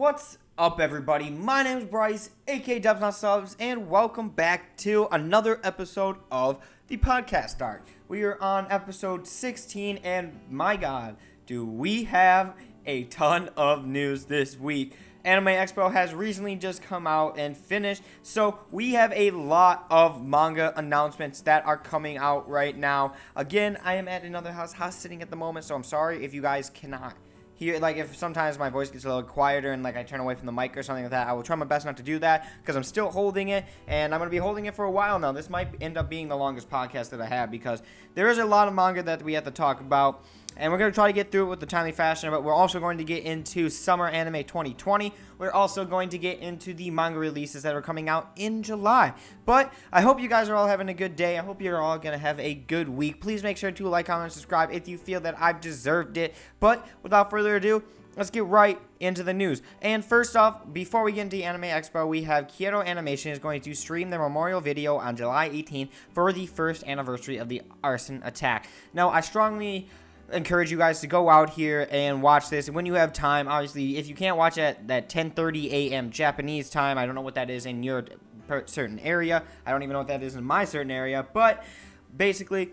What's up, everybody? My name is Bryce, aka DubsNotSubs, and welcome back to another episode of the podcast art. We are on episode 16, and my god, do we have a ton of news this week. Anime Expo has recently just come out and finished, so we have a lot of manga announcements that are coming out right now. Again, I am at another house sitting at the moment, so I'm sorry if you guys cannot hear, like, if sometimes my voice gets a little quieter and, like, I turn away from the mic or something like that. I will try my best not to do that because I'm still holding it, and I'm going to be holding it for a while now. This might end up being the longest podcast that I have because there is a lot of manga that we have to talk about, and we're going to try to get through it with a timely fashion, but we're also going to get into Summer Anime 2020. We're also going to get into the manga releases that are coming out in July. But I hope you guys are all having a good day. I hope you're all going to have a good week. Please make sure to like, comment, and subscribe if you feel that I've deserved it. But without further ado, let's get right into the news. And first off, before we get into the Anime Expo, we have Kyoto Animation is going to stream their memorial video on July 18th for the first anniversary of the arson attack. Now, I strongly encourage you guys to go out here and watch this when you have time. Obviously, if you can't watch it at that 10:30 a.m. Japanese time, I don't know what that is in your certain area. I don't even know what that is in my certain area, but basically,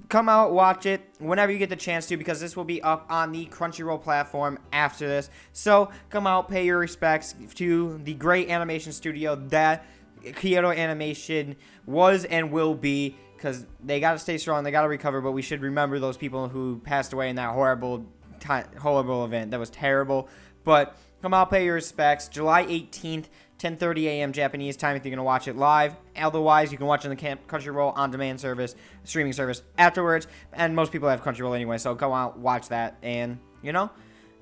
come out, watch it whenever you get the chance to, because this will be up on the Crunchyroll platform after this. So come out, pay your respects to the great animation studio that Kyoto Animation was and will be, because they got to stay strong, they got to recover, but we should remember those people who passed away in that horrible event. That was terrible. But come out, pay your respects. July 18th, 10:30 a.m. Japanese time if you're going to watch it live. Otherwise, you can watch it on the Crunchyroll on-demand service, streaming service afterwards. And most people have Crunchyroll anyway, so go out, watch that. And, you know,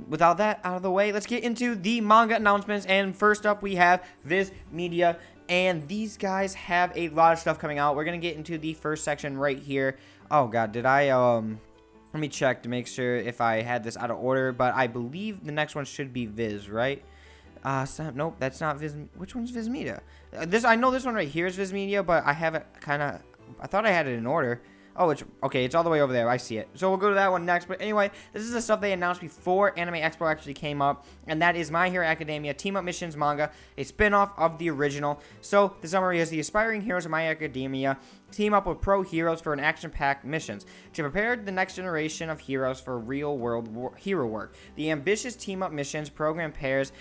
without that out of the way, let's get into the manga announcements. And first up, we have Viz Media. And these guys have a lot of stuff coming out. We're going to get into the first section right here. Oh, God, did I, let me check to make sure if I had this out of order. But I believe the next one should be Viz, right? Nope, that's not Viz. Which one's Viz Media? I know this one right here is Viz Media, but I have it I thought I had it in order. Oh, okay, it's all the way over there. I see it. So we'll go to that one next. But anyway, this is the stuff they announced before Anime Expo actually came up. And that is My Hero Academia Team Up Missions manga, a spin-off of the original. So the summary is the aspiring heroes of My Hero Academia team up with pro heroes for an action-packed missions to prepare the next generation of heroes for real-world hero work. The ambitious Team Up Missions program pairs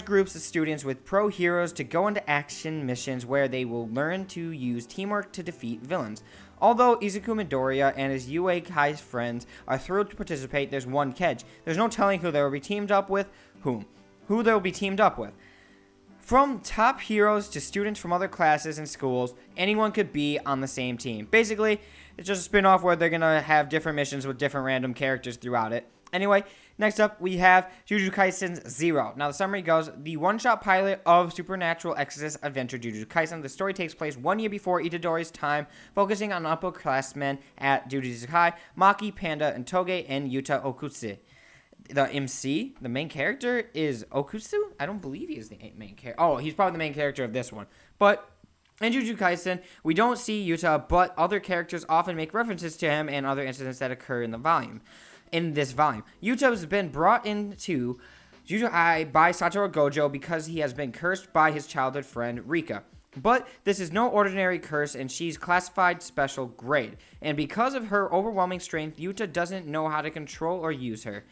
groups of students with pro heroes to go into action missions where they will learn to use teamwork to defeat villains. Although Izuku Midoriya and his UA Kai's friends are thrilled to participate, there's one catch. There's no telling who they will be teamed up with, who they will be teamed up with. From top heroes to students from other classes and schools, anyone could be on the same team. Basically, it's just a spin-off where they're going to have different missions with different random characters throughout it. Anyway, next up, we have Jujutsu Kaisen 0. Now, the summary goes, the one-shot pilot of Supernatural Exodus Adventure Jujutsu Kaisen. The story takes place 1 year before Itadori's time, focusing on upperclassmen at Jujutsu Kai, Maki, Panda, and Toge, and Yuta Okutsu. The MC, the main character, is Okutsu? I don't believe he is the main character. Oh, he's probably the main character of this one. But in Jujutsu Kaisen, we don't see Yuta, but other characters often make references to him and other incidents that occur in this volume. Yuta has been brought into Jujutsu Kai by Satoru Gojo because he has been cursed by his childhood friend Rika. But this is no ordinary curse, and she's classified special grade. And because of her overwhelming strength, Yuta doesn't know how to control or use her.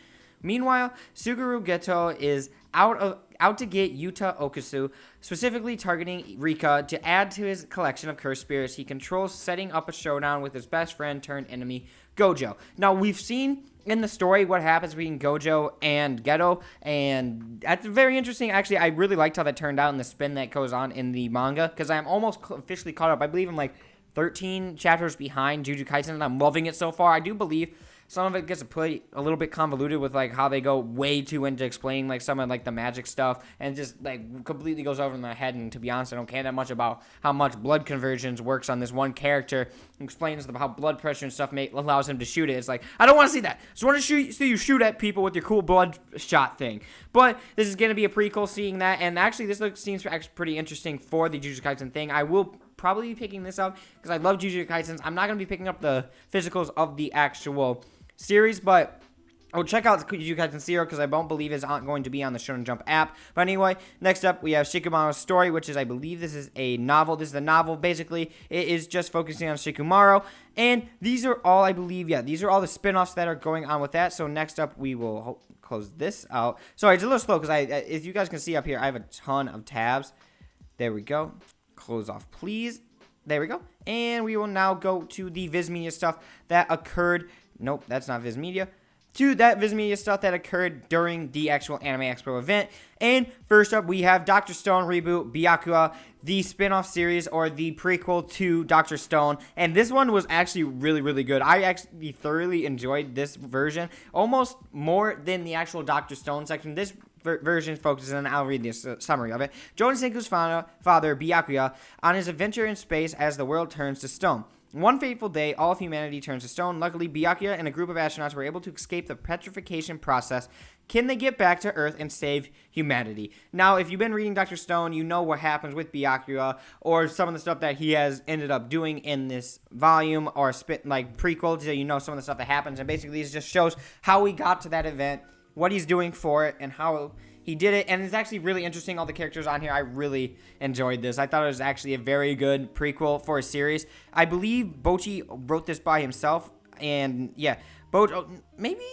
Meanwhile, Suguru Geto is out to get Yuta Okusu, specifically targeting Rika to add to his collection of cursed spirits he controls, setting up a showdown with his best friend turned enemy, Gojo. Now, we've seen in the story what happens between Gojo and Geto, and that's very interesting. Actually, I really liked how that turned out and the spin that goes on in the manga, because I'm almost officially caught up. I believe I'm like 13 chapters behind Jujutsu Kaisen, and I'm loving it so far. I do believe some of it gets a little bit convoluted with like how they go way too into explaining like some of like the magic stuff, and just like completely goes over my head. And to be honest, I don't care that much about how much blood conversions works on this one character. It explains how blood pressure and stuff allows him to shoot it. It's like, I don't want to see that. I just want to see you shoot at people with your cool blood shot thing. But this is going to be a prequel, seeing that, and actually this seems actually pretty interesting for the Jujutsu Kaisen thing. I will probably be picking this up because I love Jujutsu Kaisen. I'm not going to be picking up the physicals of the actual series, but Oh, check out Jujutsu Zero because I don't believe it's going to be on the Shonen Jump app. But anyway, next up we have Shikamaru's story, which is, I believe this is a novel. This is the novel. Basically, it is just focusing on Shikamaru. And these are all, I believe, these are all the spin-offs that are going on with that. So next up, we will close this out. Sorry, it's a little slow because if you guys can see up here, I have a ton of tabs. There we go. Close off, please. There we go. And we will now go to the Viz Media stuff that occurred. Nope, that's not Viz Media. To that Viz Media stuff that occurred during the actual Anime Expo event. And first up, we have Dr. Stone reboot Byakuya, the spin-off series or the prequel to Dr. Stone. And this one was actually really, really good. I actually thoroughly enjoyed this version, almost more than the actual Dr. Stone section. This version focuses on, I'll read this summary of it. Jonin Senku's father, Byakuya, on his adventure in space as the world turns to stone. One fateful day, all of humanity turns to stone. Luckily, Byakuya and a group of astronauts were able to escape the petrification process. Can they get back to Earth and save humanity? Now, if you've been reading Dr. Stone, you know what happens with Byakuya or some of the stuff that he has ended up doing in this volume or prequel, so you know some of the stuff that happens. And basically, it just shows how he got to that event, what he's doing for it, and how he did it. And it's actually really interesting, all the characters on here. I really enjoyed this. I thought it was actually a very good prequel for a series. I believe Bocchi wrote this by himself. And yeah, maybe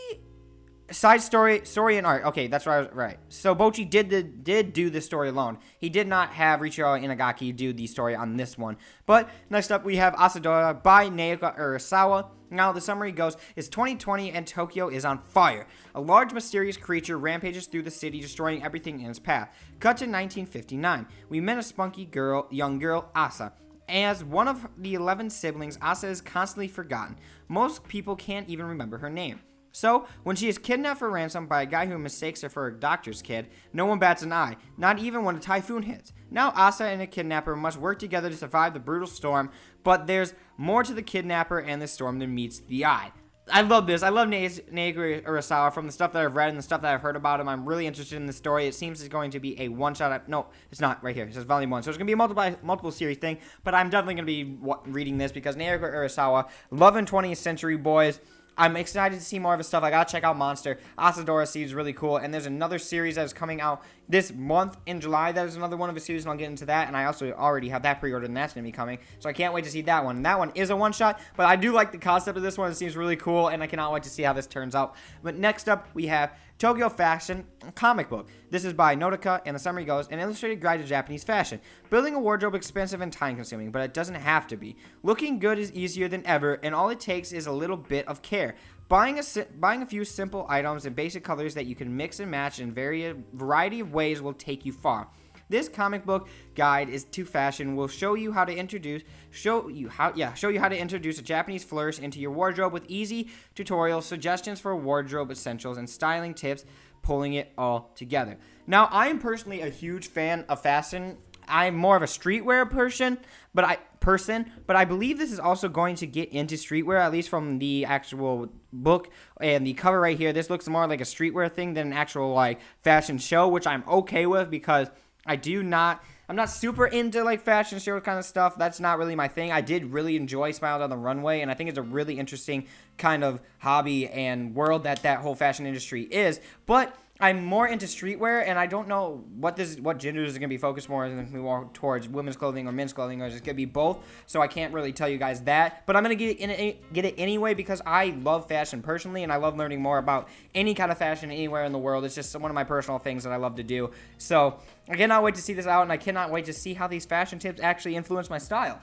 side story and art. Okay, that's right. So Bocchi did do this story alone. He did not have Riichiro Inagaki do the story on this one. But next up, we have Asadora by Naoki Urasawa. Now, the summary goes, it's 2020 and Tokyo is on fire. A large mysterious creature rampages through the city, destroying everything in its path. Cut to 1959. We met a spunky young girl, Asa. As one of the 11 siblings, Asa is constantly forgotten. Most people can't even remember her name. So, when she is kidnapped for ransom by a guy who mistakes her for a doctor's kid, no one bats an eye, not even when a typhoon hits. Now Asa and a kidnapper must work together to survive the brutal storm, but there's more to the kidnapper and the storm than meets the eye. I love this. I love Naoki Urasawa from the stuff that I've read and the stuff that I've heard about him. I'm really interested in the story. It seems it's going to be a one-shot. No, it's not right here. It says volume 1. So it's going to be a multiple series thing, but I'm definitely going to be reading this because Naoki Urasawa, loving 20th Century Boys. I'm excited to see more of his stuff. I gotta check out Monster. Asadora seems really cool. And there's another series that is coming out this month in July. That is another one of his series, and I'll get into that. And I also already have that pre-ordered, and that's gonna be coming. So I can't wait to see that one. And that one is a one-shot, but I do like the concept of this one. It seems really cool, and I cannot wait to see how this turns out. But next up, we have Tokyo Fashion comic book. This is by Nodoka, and the summary goes, an illustrated guide to Japanese fashion. Building a wardrobe expensive and time-consuming, but it doesn't have to be. Looking good is easier than ever, and all it takes is a little bit of care. Buying a few simple items in basic colors that you can mix and match in variety of ways will take you far. This comic book guide to fashion will show you how to introduce a Japanese flourish into your wardrobe with easy tutorials, suggestions for wardrobe essentials, and styling tips, pulling it all together. Now, I am personally a huge fan of fashion. I'm more of a streetwear person, but I believe this is also going to get into streetwear, at least from the actual book and the cover right here. This looks more like a streetwear thing than an actual fashion show, which I'm okay with because I'm not super into fashion show kind of stuff. That's not really my thing. I did really enjoy Smiled on the Runway, and I think it's a really interesting kind of hobby and world that whole fashion industry is. But I'm more into streetwear, and I don't know what genders are going to be focused more towards women's clothing or men's clothing, or is it going to be both? So I can't really tell you guys that, but I'm going to get it anyway because I love fashion personally, and I love learning more about any kind of fashion anywhere in the world. It's just one of my personal things that I love to do. So I cannot wait to see this out, and I cannot wait to see how these fashion tips actually influence my style.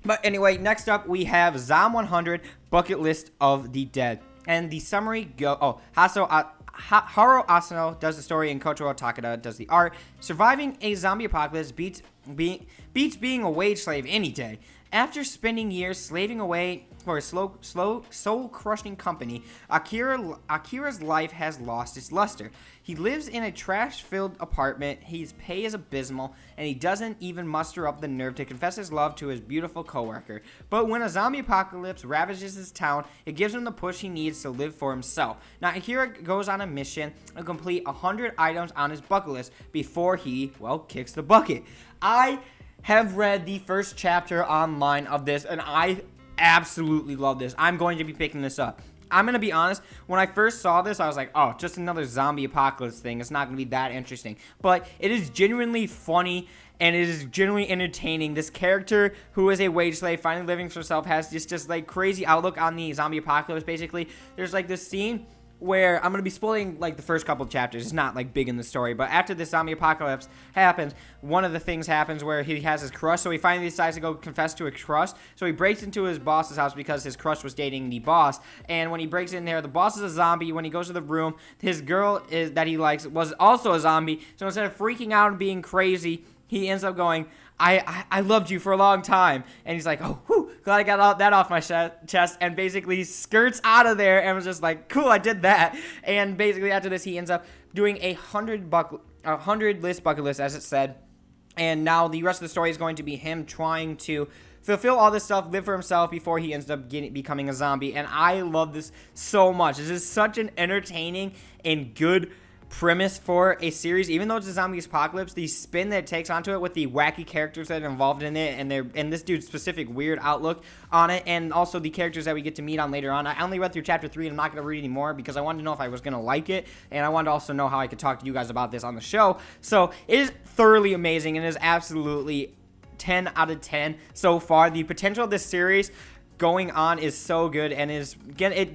But anyway, next up we have Zom 100 Bucket List of the Dead. And the summary Haru Asano does the story and Kotaro Takeda does the art. Surviving a zombie apocalypse beats being a wage slave any day. After spending years slaving away for a soul-crushing company, Akira's life has lost its luster. He lives in a trash-filled apartment, his pay is abysmal, and he doesn't even muster up the nerve to confess his love to his beautiful coworker. But when a zombie apocalypse ravages his town, it gives him the push he needs to live for himself. Now, Akira goes on a mission to complete 100 items on his bucket list before he, kicks the bucket. I have read the first chapter online of this, and I absolutely love this. I'm going to be picking this up. I'm going to be honest, when I first saw this, I was like, oh, just another zombie apocalypse thing. It's not going to be that interesting. But it is genuinely funny, and it is genuinely entertaining. This character, who is a wage slave, finally living for himself, has just like, crazy outlook on the zombie apocalypse, basically. There's, like, this scene where I'm going to be spoiling, like, the first couple of chapters. It's not, like, big in the story. But after this zombie apocalypse happens, one of the things happens where he has his crush. So he finally decides to go confess to a crush. So he breaks into his boss's house because his crush was dating the boss. And when he breaks in there, the boss is a zombie. When he goes to the room, his girl that he likes was also a zombie. So instead of freaking out and being crazy, he ends up going, I loved you for a long time. And he's like, oh, whew, glad I got that off my chest. And basically skirts out of there and was just like, cool, I did that. And basically after this, he ends up doing a 100 bucket list, as it said. And now the rest of the story is going to be him trying to fulfill all this stuff, live for himself before he ends up becoming a zombie. And I love this so much. This is such an entertaining and good premise for a series. Even though it's a zombie apocalypse, the spin that it takes onto it with the wacky characters that are involved in it, and this dude's specific weird outlook on it, and also the characters that we get to meet on later on. I only read through chapter 3, and I'm not going to read any more because I wanted to know if I was going to like it, and I wanted to also know how I could talk to you guys about this on the show. So it is thoroughly amazing, and it is absolutely 10 out of 10 so far. The potential of this series going on is so good, and it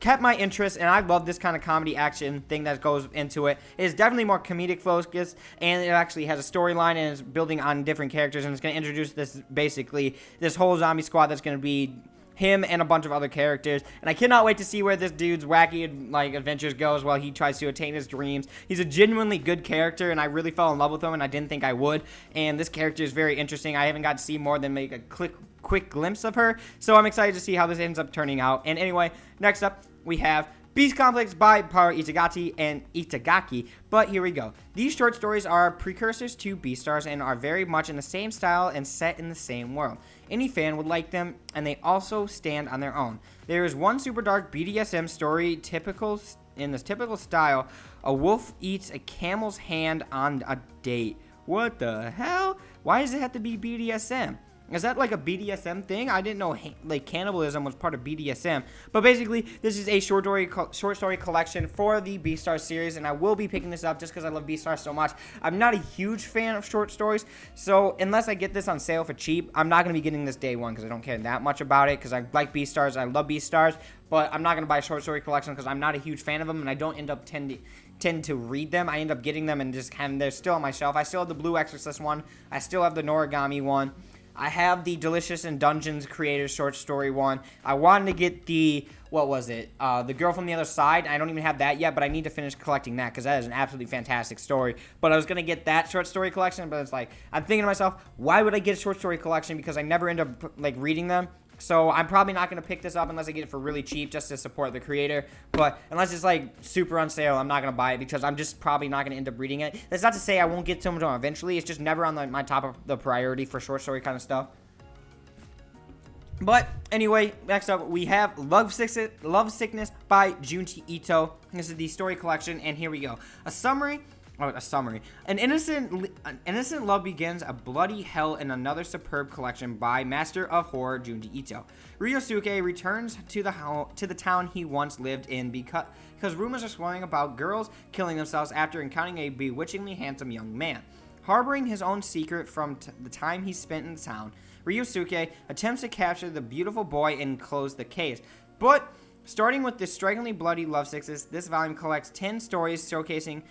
kept my interest, and I love this kind of comedy action thing that goes into it. It is definitely more comedic focused, and it actually has a storyline and is building on different characters, and it's going to introduce this whole zombie squad that's going to be him and a bunch of other characters, and I cannot wait to see where this dude's wacky adventures goes while he tries to attain his dreams. He's a genuinely good character, and I really fell in love with him, and I didn't think I would, and this character is very interesting. I haven't got to see more than make a quick glimpse of her, so I'm excited to see how this ends up turning out. And anyway, next up we have Beast Complex by Power Itagaki, but here we go. These short stories are precursors to Beastars and are very much in the same style and set in the same world. Any fan would like them, and they also stand on their own. There is one super dark BDSM story in this typical style. A wolf eats a camel's hand on a date. What the hell? Why does it have to be BDSM? Is that like a BDSM thing? I didn't know cannibalism was part of BDSM. But basically, this is a short story collection for the Beastars series, and I will be picking this up just because I love Beastars so much. I'm not a huge fan of short stories, so unless I get this on sale for cheap, I'm not going to be getting this day one because I don't care that much about it because I like Beastars, I love Beastars, but I'm not going to buy a short story collection because I'm not a huge fan of them, and I don't end up tend to read them. I end up getting them and they're still on my shelf. I still have the Blue Exorcist one. I still have the Noragami one. I have the Delicious in Dungeons creator short story one. I wanted to get the, the Girl from the Other Side. I don't even have that yet, but I need to finish collecting that because that is an absolutely fantastic story. But I was going to get that short story collection, but it's like, I'm thinking to myself, why would I get a short story collection? Because I never end up reading them. So I'm probably not going to pick this up unless I get it for really cheap just to support the creator. But unless it's super on sale, I'm not going to buy it because I'm just probably not going to end up reading it. That's not to say I won't get to them eventually. It's just never on my top of the priority for short story kind of stuff. But anyway, next up we have Love Sickness by Junji Ito. This is the story collection, and here we go. A summary. An innocent love begins a bloody hell in another superb collection by Master of Horror Junji Ito. Ryosuke returns to the town he once lived in because rumors are swirling about girls killing themselves after encountering a bewitchingly handsome young man. Harboring his own secret from the time he spent in the town, Ryosuke attempts to capture the beautiful boy and close the case. But starting with this strikingly bloody Love Sickness, this volume collects 10 stories showcasing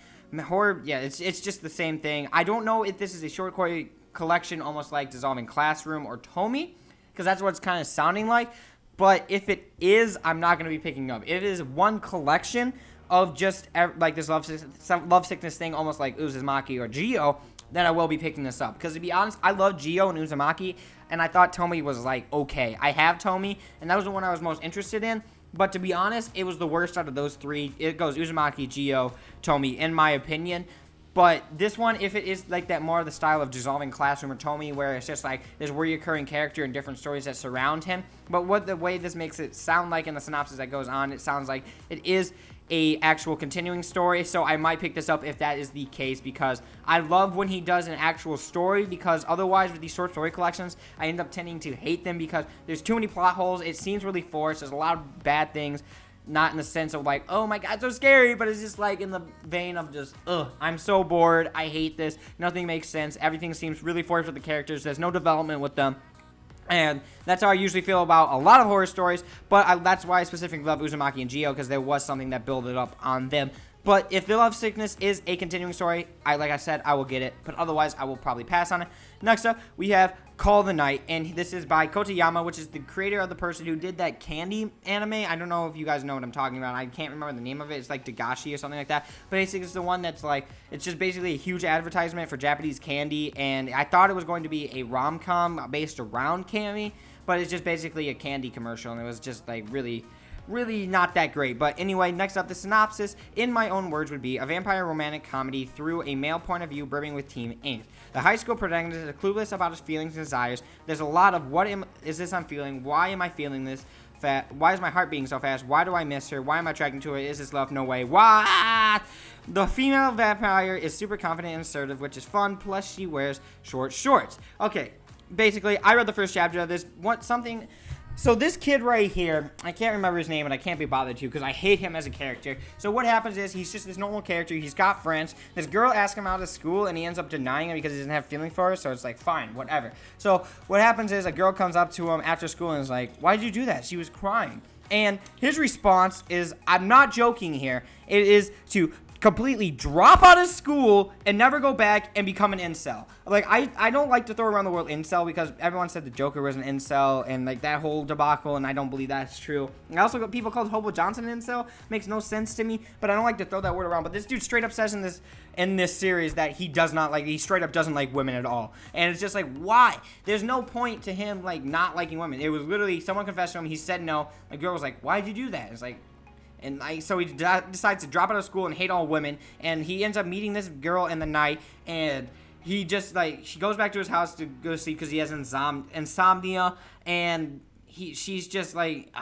horror. Yeah, it's just the same thing. I don't know if this is a short story collection almost like Dissolving Classroom or Tomy, because that's what it's kind of sounding like. But if it is, I'm not going to be picking up. If it is one collection of just this love sickness thing, almost like Uzumaki or Geo, then I will be picking this up. Because to be honest, I love Geo and Uzumaki, and I thought Tomy was okay. I have Tomy, and that was the one I was most interested in. But to be honest, it was the worst out of those three. It goes Uzumaki, Geo, Tomy, in my opinion. But this one, if it is that more of the style of Dissolving Classroom or Tomy, where it's just this reoccurring character and different stories that surround him. But the way this makes it sound like in the synopsis that goes on, it sounds like it is a actual continuing story. So I might pick this up if that is the case, because I love when he does an actual story, because otherwise with these short story collections, I end up tending to hate them because there's too many plot holes. It seems really forced. There's a lot of bad things. not in the sense of like, oh my god, so scary, but it's just like in the vein of just, I'm so bored, I hate this, nothing makes sense, everything seems really forced with the characters, there's no development with them. And that's how I usually feel about a lot of horror stories, but that's why I specifically love Uzumaki and Geo, because there was something that built it up on them. But if The Love Sickness is a continuing story, like I said, I will get it. But otherwise, I will probably pass on it. Next up, we have Call the Night. And this is by Kotoyama, which is the creator of the person who did that candy anime. I don't know if you guys know what I'm talking about. I can't remember the name of it. It's like Dagashi or something like that. But basically, it's the one that's like, it's just basically a huge advertisement for Japanese candy. And I thought it was going to be a rom-com based around candy. But it's just basically a candy commercial. And it was just like really not that great. But anyway, next up, the synopsis, in my own words, would be a vampire romantic comedy through a male point of view, brimming with teen angst. The high school protagonist is clueless about his feelings and desires. There's a lot of is this I'm feeling? Why am I feeling this? Why is my heart beating so fast? Why do I miss her? Why am I attracted to her? Is this love? No way. Why? The female vampire is super confident and assertive, which is fun. Plus, she wears short shorts. Okay, basically, I read the first chapter of this. So this kid right here, I can't remember his name, and I can't be bothered to because I hate him as a character. So what happens is he's just this normal character. He's got friends. This girl asks him out of school, and he ends up denying it because he doesn't have feeling for her. So it's like, fine, whatever. So what happens is a girl comes up to him after school and is like, why did you do that? She was crying. And his response is, I'm not joking here. It is to completely drop out of school and never go back and become an incel. Like, I don't like to throw around the word incel because everyone said the Joker was an incel and like that whole debacle, and I don't believe that's true. I also got people called Hobo Johnson an incel. Makes no sense to me, but I don't like to throw that word around. But this dude straight up says in this series that he straight up doesn't like women at all. And it's just like, why? There's no point to him like not liking women. It was literally someone confessed to him, he said no. The girl was like, why'd you do that? It's like, so he decides to drop out of school and hate all women, and he ends up meeting this girl in the night, and he just she goes back to his house to go sleep because he has insomnia, and she's just like,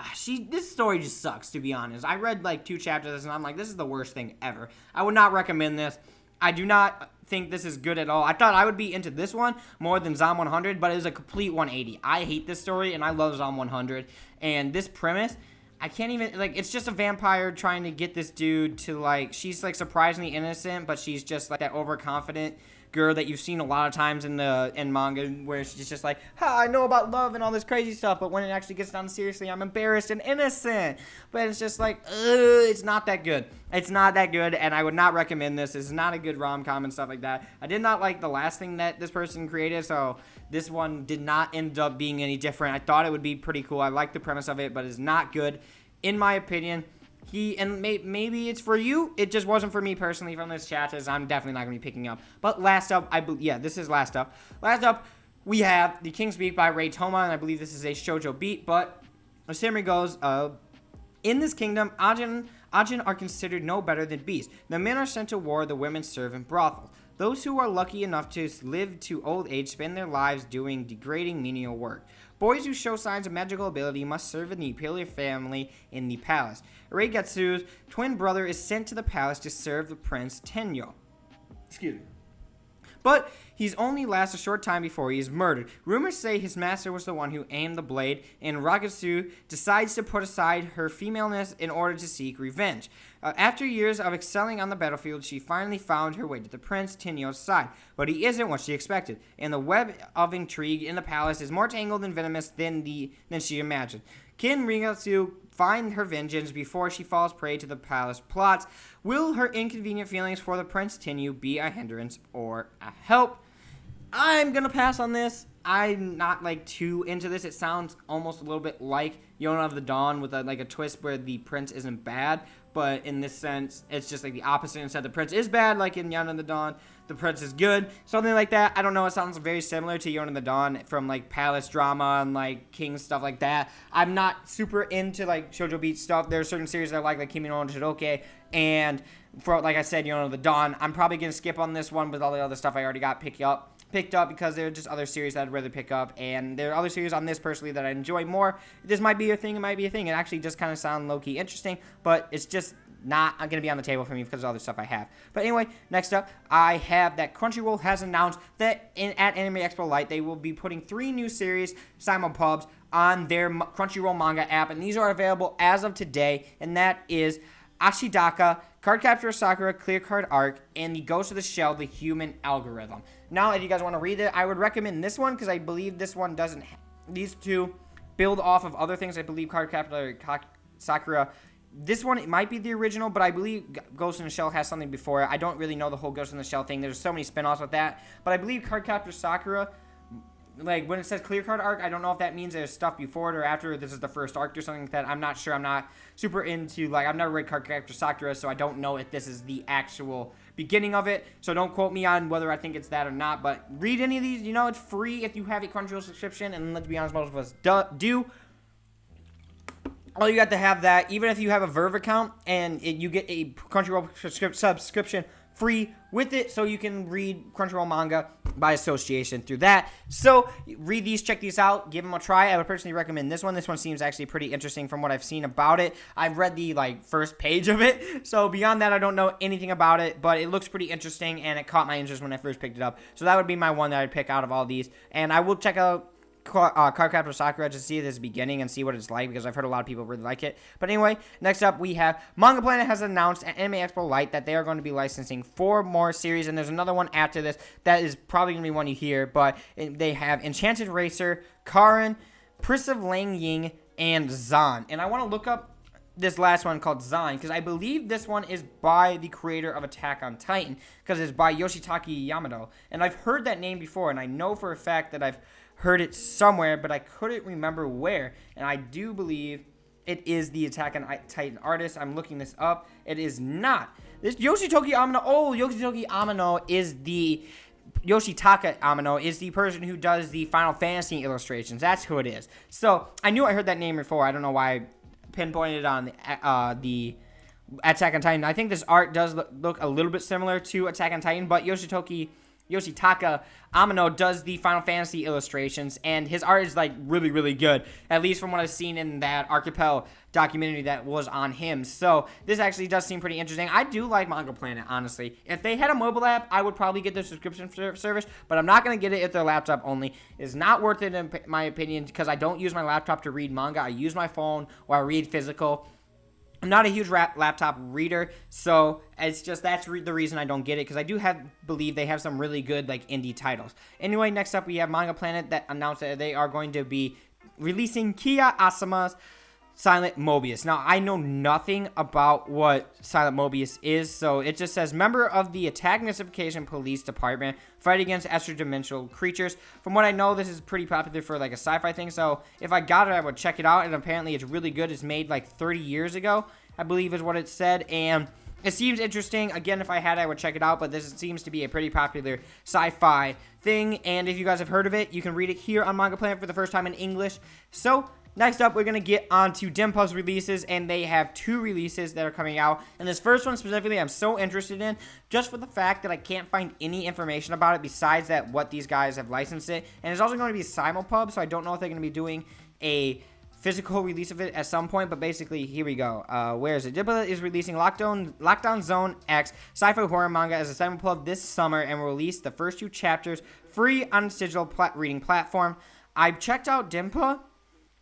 this story just sucks, to be honest. I read like 2 chapters and I'm like, this is the worst thing ever. I would not recommend this. I do not think this is good at all. I thought I would be into this one more than Zom 100, but it was a complete 180. I hate this story and I love Zom 100, and this premise, I can't even, like, it's just a vampire trying to get this dude to, like, she's, like, surprisingly innocent, but she's just, like, that overconfident girl that you've seen a lot of times in manga, where she's just like, I know about love and all this crazy stuff, but when it actually gets down seriously, I'm embarrassed and innocent. But it's just like, it's not that good. It's not that good, and I would not recommend this. It's not a good rom-com and stuff like that. I did not like the last thing that this person created, so this one did not end up being any different. I thought it would be pretty cool. I like the premise of it, but it's not good, in my opinion. Maybe it's for you. It just wasn't for me personally from this chat, as I'm definitely not going to be picking up. But last up, this is last up. Last up, we have The King's Beat by Ray Toma, and I believe this is a shoujo beat. But the summary goes, in this kingdom, Ajin are considered no better than beasts. The men are sent to war, the women serve in brothels. Those who are lucky enough to live to old age spend their lives doing degrading menial work. Boys who show signs of magical ability must serve in the imperial family in the palace. Reigetsu's twin brother is sent to the palace to serve the Prince Tenyo. Excuse me. But he's only lasts a short time before he is murdered. Rumors say his master was the one who aimed the blade, and Ragetsu decides to put aside her femaleness in order to seek revenge. After years of excelling on the battlefield, she finally found her way to the Prince Tenyo's side, but he isn't what she expected, and the web of intrigue in the palace is more tangled and venomous than she imagined. Can Rigatsu find her vengeance before she falls prey to the palace plots? Will her inconvenient feelings for the Prince Tenyu be a hindrance or a help? I'm going to pass on this. I'm not, too into this. It sounds almost a little bit like Yona of the Dawn with a twist where the prince isn't bad, but in this sense, it's just, the opposite. Instead, the prince is bad, like in Yona of the Dawn. The prince is good. Something like that. I don't know. It sounds very similar to Yona of the Dawn from, palace drama and, king stuff like that. I'm not super into, shoujo beat stuff. There are certain series that I like Kimi no Todoke, and for, like I said, Yona of the Dawn. I'm probably going to skip on this one with all the other stuff I already got picked up because there are just other series that I'd rather pick up, and there are other series on this personally that I enjoy more. This might be a thing, it might be a thing. It actually just kind of sounds low-key interesting, but it's just not going to be on the table for me because of all the stuff I have. But anyway, next up, I have that Crunchyroll has announced that at Anime Expo Light, they will be putting 3 new series, simulpubs, on their Crunchyroll manga app, and these are available as of today, and that is Ashidaka, Cardcaptor Sakura, Clear Card Arc, and the Ghost of the Shell, the Human Algorithm. Now, if you guys want to read it, I would recommend this one because I believe this one doesn't. These two build off of other things. I believe Cardcaptor Sakura. This one, it might be the original, but I believe Ghost in the Shell has something before it. I don't really know the whole Ghost in the Shell thing. There's so many spin-offs with that. But I believe Cardcaptor Sakura, like, when it says Clear Card Arc, I don't know if that means there's stuff before it or after. This is the first arc or something like that. I'm not sure. I'm not super into, like, I've never read Cardcaptor Sakura, so I don't know if this is the actual beginning of it. So don't quote me on whether I think it's that or not. But read any of these. You know, it's free if you have a Crunchyroll subscription. And let's be honest, most of us do. All you got to have that, even if you have a Verve account, and you get a Crunchyroll subscription free with it, so you can read Crunchyroll manga by association through that. So read these, check these out, give them a try. I would personally recommend this one. This one seems actually pretty interesting from what I've seen about it. I've read the first page of it, so beyond that I don't know anything about it, but it looks pretty interesting and it caught my interest when I first picked it up. So that would be my one that I'd pick out of all these, and I will check out Cardcaptor Sakura to see this beginning and see what it's like, because I've heard a lot of people really like it. But anyway, next up we have Manga Planet has announced at Anime Expo Light that they are going to be licensing 4 more series, and there's another one after this that is probably going to be one you hear, but they have Enchanted Racer, Karin, Prince of Lang Ying, and Zan. And I want to look up this last one called Zan, because I believe this one is by the creator of Attack on Titan, because it's by Yoshitaka Yamado. And I've heard that name before, and I know for a fact that I've heard it somewhere, but I couldn't remember where. And I do believe it is the Attack on Titan artist. I'm looking this up. It is not. This Yoshitoki Amano. Oh, Yoshitoki Amano is the Yoshitaka Amano is the person who does the Final Fantasy illustrations. That's who it is. So I knew I heard that name before. I don't know why I pinpointed on the Attack on Titan. I think this art does look a little bit similar to Attack on Titan, but Yoshitaka Amano does the Final Fantasy illustrations, and his art is really, really good, at least from what I've seen in that Archipel documentary that was on him. So this actually does seem pretty interesting. I do like Manga Planet, honestly. If they had a mobile app, I would probably get their subscription service, but I'm not going to get it if they're laptop only. It's not worth it in my opinion, because I don't use my laptop to read manga. I use my phone or I read physical. I'm not a huge laptop reader, so it's just that's the reason I don't get it, because I do believe they have some really good indie titles. Anyway, next up we have Manga Planet that announced that they are going to be releasing Kiya Asama's Silent Mobius. Now, I know nothing about what Silent Mobius is, so it just says, member of the Attack Mystification Police Department, fight against extra-dimensional creatures. From what I know, this is pretty popular for a sci-fi thing, so if I got it, I would check it out, and apparently it's really good. It's made 30 years ago, I believe is what it said, and it seems interesting. Again, if I had it, I would check it out, but this seems to be a pretty popular sci-fi thing, and if you guys have heard of it, you can read it here on Manga Planet for the first time in English. So next up, we're going to get on to Denpa's releases, and they have 2 releases that are coming out. And this first one specifically, I'm so interested in, just for the fact that I can't find any information about it besides that what these guys have licensed it. And it's also going to be simulpub, so I don't know if they're going to be doing a physical release of it at some point, but basically, here we go. Where is it? Denpa is releasing Lockdown Zone X sci-fi horror manga as a simulpub this summer, and will release the first 2 chapters free on its digital reading platform. I checked out Denpa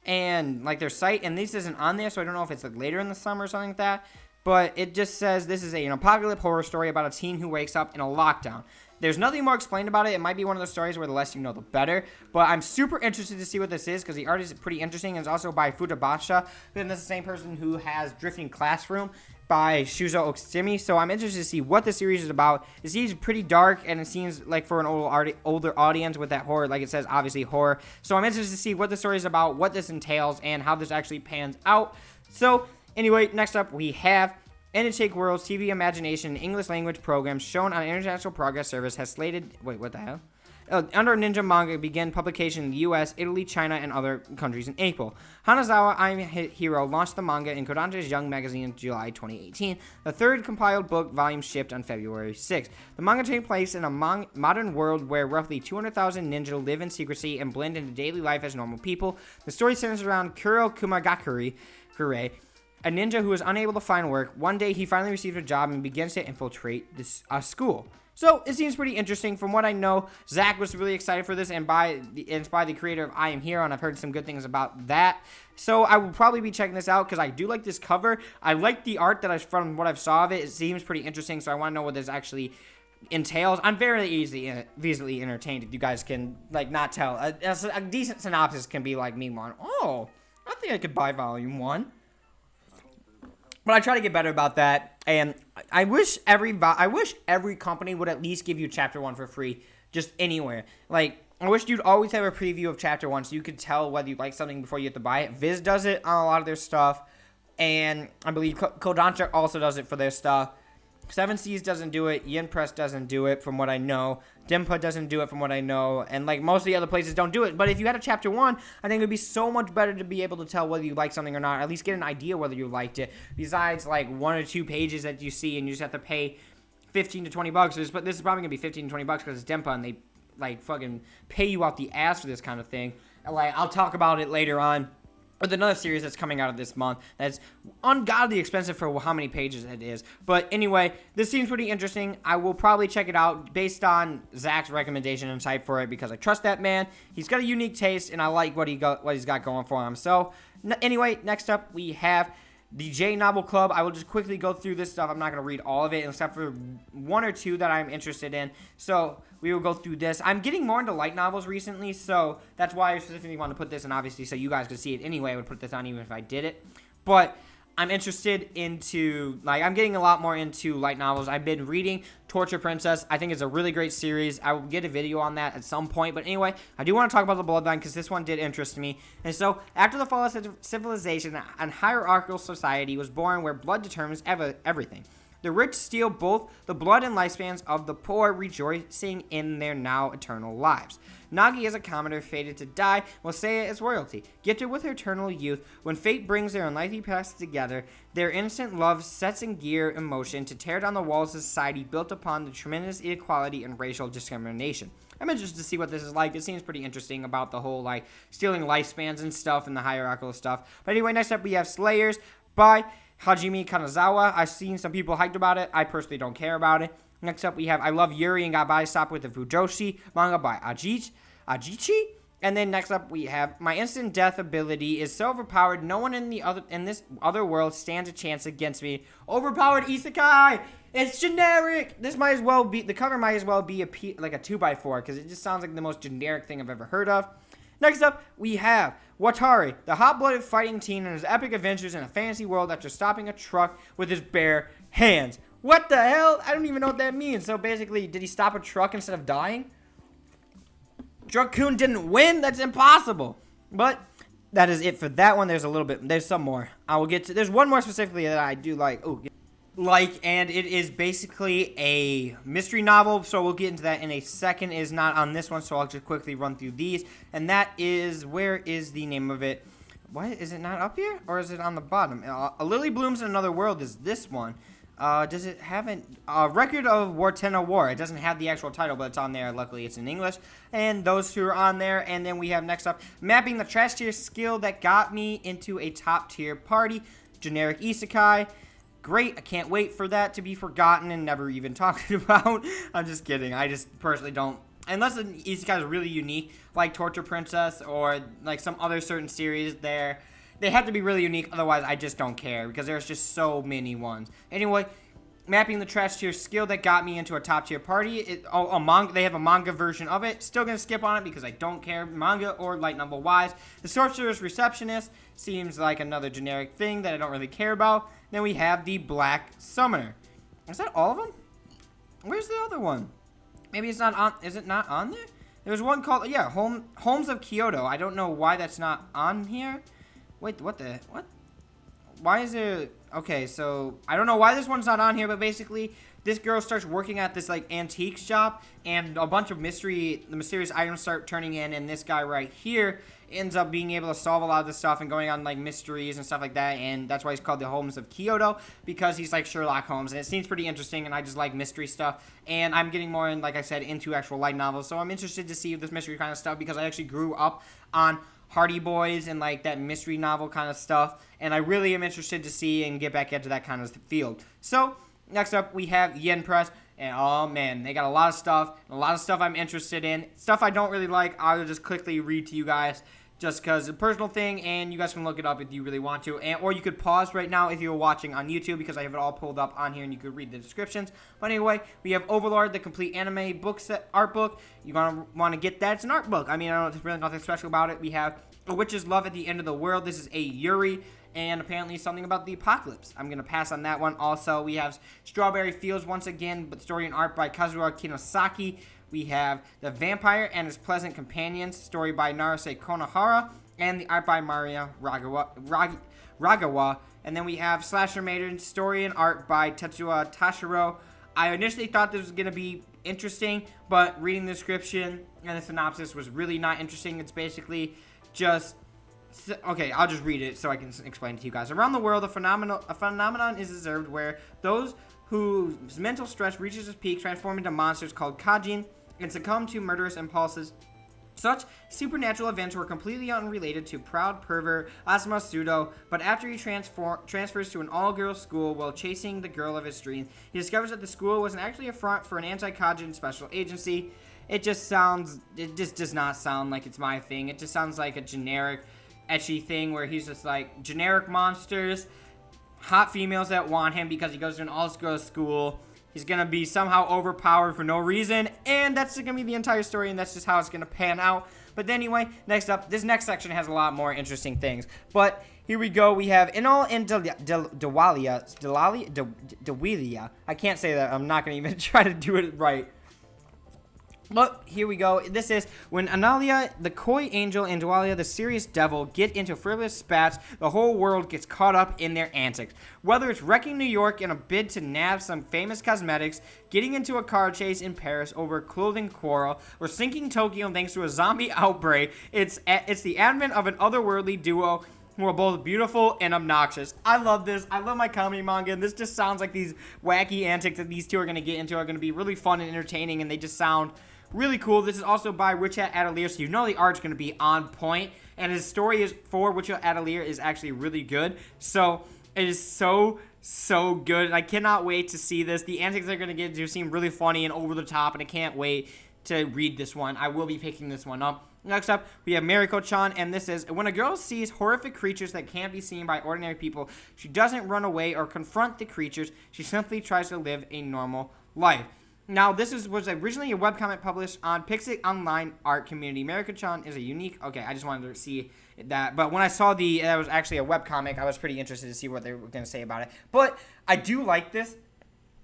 and their site, and this isn't on there, so I don't know if it's later in the summer or something like that, but it just says this is an apocalypse horror story about a teen who wakes up in a lockdown. There's nothing more explained about it. It might be one of those stories where the less you know, the better, but I'm super interested to see what this is, because the art is pretty interesting, and it's also by Futabasha, and that's the same person who has Drifting Classroom by Shuzo Oksumi. So I'm interested to see what the series is about. It seems pretty dark, and it seems like for an older audience with that horror, like it says, obviously horror. So I'm interested to see what the story is about, what this entails, and how this actually pans out. So anyway, next up we have NHK World's TV Imagination English language program shown on International Progress Service has slated... Wait, what the hell? Under Ninja Manga began publication in the US, Italy, China, and other countries in April. Hanazawa I'm Hero launched the manga in Kodansha's Young magazine in July 2018. The 3rd compiled book volume shipped on February 6th. The manga takes place in a modern world where roughly 200,000 ninja live in secrecy and blend into daily life as normal people. The story centers around Kuro Kumagakure, a ninja who is unable to find work. One day, he finally receives a job and begins to infiltrate a school. So it seems pretty interesting. From what I know, Zach was really excited for this, and it's by the creator of I Am Hero, and I've heard some good things about that. So I will probably be checking this out because I do like this cover. I like the art from what I've saw of it. It seems pretty interesting, so I want to know what this actually entails. I'm very easily entertained if you guys can not tell. A decent synopsis can be like me one. Oh, I think I could buy volume 1. But I try to get better about that, and I wish every company would at least give you chapter 1 for free, just anywhere. I wish you'd always have a preview of chapter 1 so you could tell whether you like something before you have to buy it. Viz does it on a lot of their stuff, and I believe Kodansha also does it for their stuff. 7 Seas doesn't do it. Yen Press doesn't do it, from what I know. Denpa doesn't do it, from what I know. And, most of the other places don't do it. But if you had a Chapter 1, I think it would be so much better to be able to tell whether you like something or not. Or at least get an idea whether you liked it. Besides, 1 or 2 pages that you see and you just have to pay $15 to $20. But this is probably going to be $15 to $20 because it's Denpa and they, fucking pay you out the ass for this kind of thing. I'll talk about it later on. With another series that's coming out of this month that's ungodly expensive for how many pages it is. But anyway, this seems pretty interesting. I will probably check it out based on Zach's recommendation and type for it because I trust that man. He's got a unique taste, and I like what he's got going for him. So anyway, next up we have the J Novel Club. I will just quickly go through this stuff. I'm not going to read all of it except for 1 or 2 that I'm interested in. So we will go through this. I'm getting more into light novels recently, so that's why I specifically want to put this in, obviously, so you guys could see it anyway. I would put this on even if I did it. But I'm interested into, I'm getting a lot more into light novels. I've been reading Torture Princess. I think it's a really great series. I will get a video on that at some point. But anyway, I do want to talk about the Bloodline because this one did interest me. And so, after the fall of civilization, an hierarchical society was born where blood determines everything. The rich steal both the blood and lifespans of the poor, rejoicing in their now eternal lives. Nagi is a commoner fated to die, while Seiya is royalty, gifted with her eternal youth. When fate brings their unlikely paths together, their innocent love sets in gear in motion to tear down the walls of society built upon the tremendous inequality and racial discrimination. I'm interested to see what this is like. It seems pretty interesting about the whole, stealing lifespans and stuff and the hierarchical stuff. But anyway, next up we have Slayers by Hajime Kanazawa. I've seen some people hyped about it. I personally don't care about it. Next up, we have I Love Yuri and Got Body Stop with the Fujoshi manga by Ajichi. And then next up, we have My Instant Death ability is so overpowered, no one in this other world stands a chance against me. Overpowered isekai! It's generic! This might as well be, the cover might as well be a 2x4, because it just sounds like the most generic thing I've ever heard of. Next up, we have Watari, the hot-blooded fighting teen and his epic adventures in a fantasy world after stopping a truck with his bare hands. What the hell? I don't even know what that means. So basically, did he stop a truck instead of dying? Drug-kun didn't win? That's impossible. But that is it for that one. There's some more. I will get to, there's one more specifically that I do like. And it is basically a mystery novel, so we'll get into that in a second. It is not on this one, so I'll just quickly run through these. And that is, where is the name of it? What, is it not up here? Or is it on the bottom? A Lily Blooms in Another World is this one. Does it have a Record of Wartena War? It doesn't have the actual title, but it's on there. Luckily, it's in English. And those two are on there. And then we have next up, Mapping the Trash Tier Skill That Got Me Into a Top Tier Party. Generic Isekai. Great. I can't wait for that to be forgotten and never even talked about. I'm just kidding. I just personally don't. Unless an isekai is really unique, like Torture Princess or like some other certain series there. They have to be really unique, otherwise I just don't care, because there's just so many ones. Anyway, Mapping the Trash Tier Skill That Got Me Into a Top Tier Party. They have a manga version of it. Still going to skip on it because I don't care, manga or light novel wise. The Sorcerer's Receptionist seems like another generic thing that I don't really care about. Then we have the Black Summoner. Is that all of them? Where's the other one? Maybe it's not on. Is it not on there? There's one called, Homes of Kyoto. I don't know why that's not on here. Wait, what? Why is there... Okay, so I don't know why this one's not on here, but basically this girl starts working at this antique shop, and a bunch of mysterious items start turning in, and this guy right here ends up being able to solve a lot of this stuff and going on mysteries and stuff like that, and that's why he's called the Homes of Kyoto, because he's like Sherlock Holmes, and it seems pretty interesting, and I just like mystery stuff, and I'm getting more, like I said, into actual light novels, so I'm interested to see this mystery kind of stuff, because I actually grew up on Hardy Boys and that mystery novel kind of stuff, and I really am interested to see and get back into that kind of field. So next up we have Yen Press, And oh man, they got a lot of stuff. I'm interested in. Stuff I don't really like, I'll just quickly read to you guys just because it's a personal thing, and you guys can look it up if you really want to. Or you could pause right now if you're watching on YouTube because I have it all pulled up on here and you could read the descriptions. But anyway, we have Overlord, the complete anime book set, art book. You're going to want to get that. It's an art book. I mean, I don't know, there's really nothing special about it. We have A Witch's Love at the End of the World. This is a Yuri. And apparently something about the apocalypse. I'm going to pass on that one. Also, we have Strawberry Fields once again, but story and art by Kazura Kinosaki. We have The Vampire and His Pleasant Companions, story by Narase Konohara, and the art by Maria Ragawa. And then we have Slasher Maiden, story and art by Tetsuya Tashiro. I initially thought this was going to be interesting, but reading the description and the synopsis was really not interesting. It's basically just... Okay, I'll just read it so I can explain it to you guys. Around the world, a phenomenon is observed where those whose mental stress reaches its peak transform into monsters called kajin and succumb to murderous impulses. Such supernatural events were completely unrelated to proud pervert Asuma Sudo, but after he transfers to an all-girls school while chasing the girl of his dreams, he discovers that the school wasn't actually a front for an anti-kajin special agency. It just does not sound like it's my thing. It just sounds like a generic ecchi thing where he's just like generic monsters, hot females that want him because he goes to an all-girls school. He's gonna be somehow overpowered for no reason, and that's gonna be the entire story, and that's just how it's gonna pan out. But anyway, next up, this next section has a lot more interesting things. But here we go. We have Inal and Dewalia. I can't say that. I'm not gonna even try to do it right. But here we go. This is when Analia, the coy angel, and Dwalia, the serious devil, get into frivolous spats, the whole world gets caught up in their antics. Whether it's wrecking New York in a bid to nab some famous cosmetics, getting into a car chase in Paris over a clothing quarrel, or sinking Tokyo thanks to a zombie outbreak, it's the advent of an otherworldly duo who are both beautiful and obnoxious. I love this. I love my comedy manga, and this just sounds like these wacky antics that these two are going to get into are going to be really fun and entertaining, and they just sound really cool. This is also by Witchat Atelier, so you know the art's going to be on point, and his story is for Witchat Atelier is actually really good. So it is so good. I cannot wait to see this. The antics they're going to get into seem really funny and over the top, and I can't wait to read this one. I will be picking this one up. Next up, we have Mariko-chan, and this is, when a girl sees horrific creatures that can't be seen by ordinary people, she doesn't run away or confront the creatures. She simply tries to live a normal life. Now, this was originally a webcomic published on Pixie Online Art Community. Mariko-chan is a unique... Okay, I just wanted to see that. But when I saw that was actually a webcomic, I was pretty interested to see what they were going to say about it. But I do like this.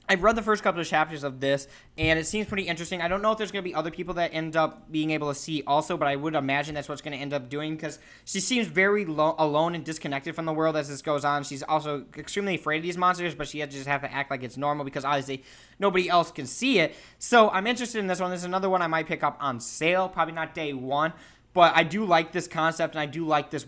I've read the first couple of chapters of this, and it seems pretty interesting. I don't know if there's going to be other people that end up being able to see also, but I would imagine that's what's going to end up doing, because she seems very alone and disconnected from the world as this goes on. She's also extremely afraid of these monsters, but she just have to act like it's normal, because obviously nobody else can see it. So I'm interested in this one. This is another one I might pick up on sale, probably not day one. But I do like this concept, and I do like this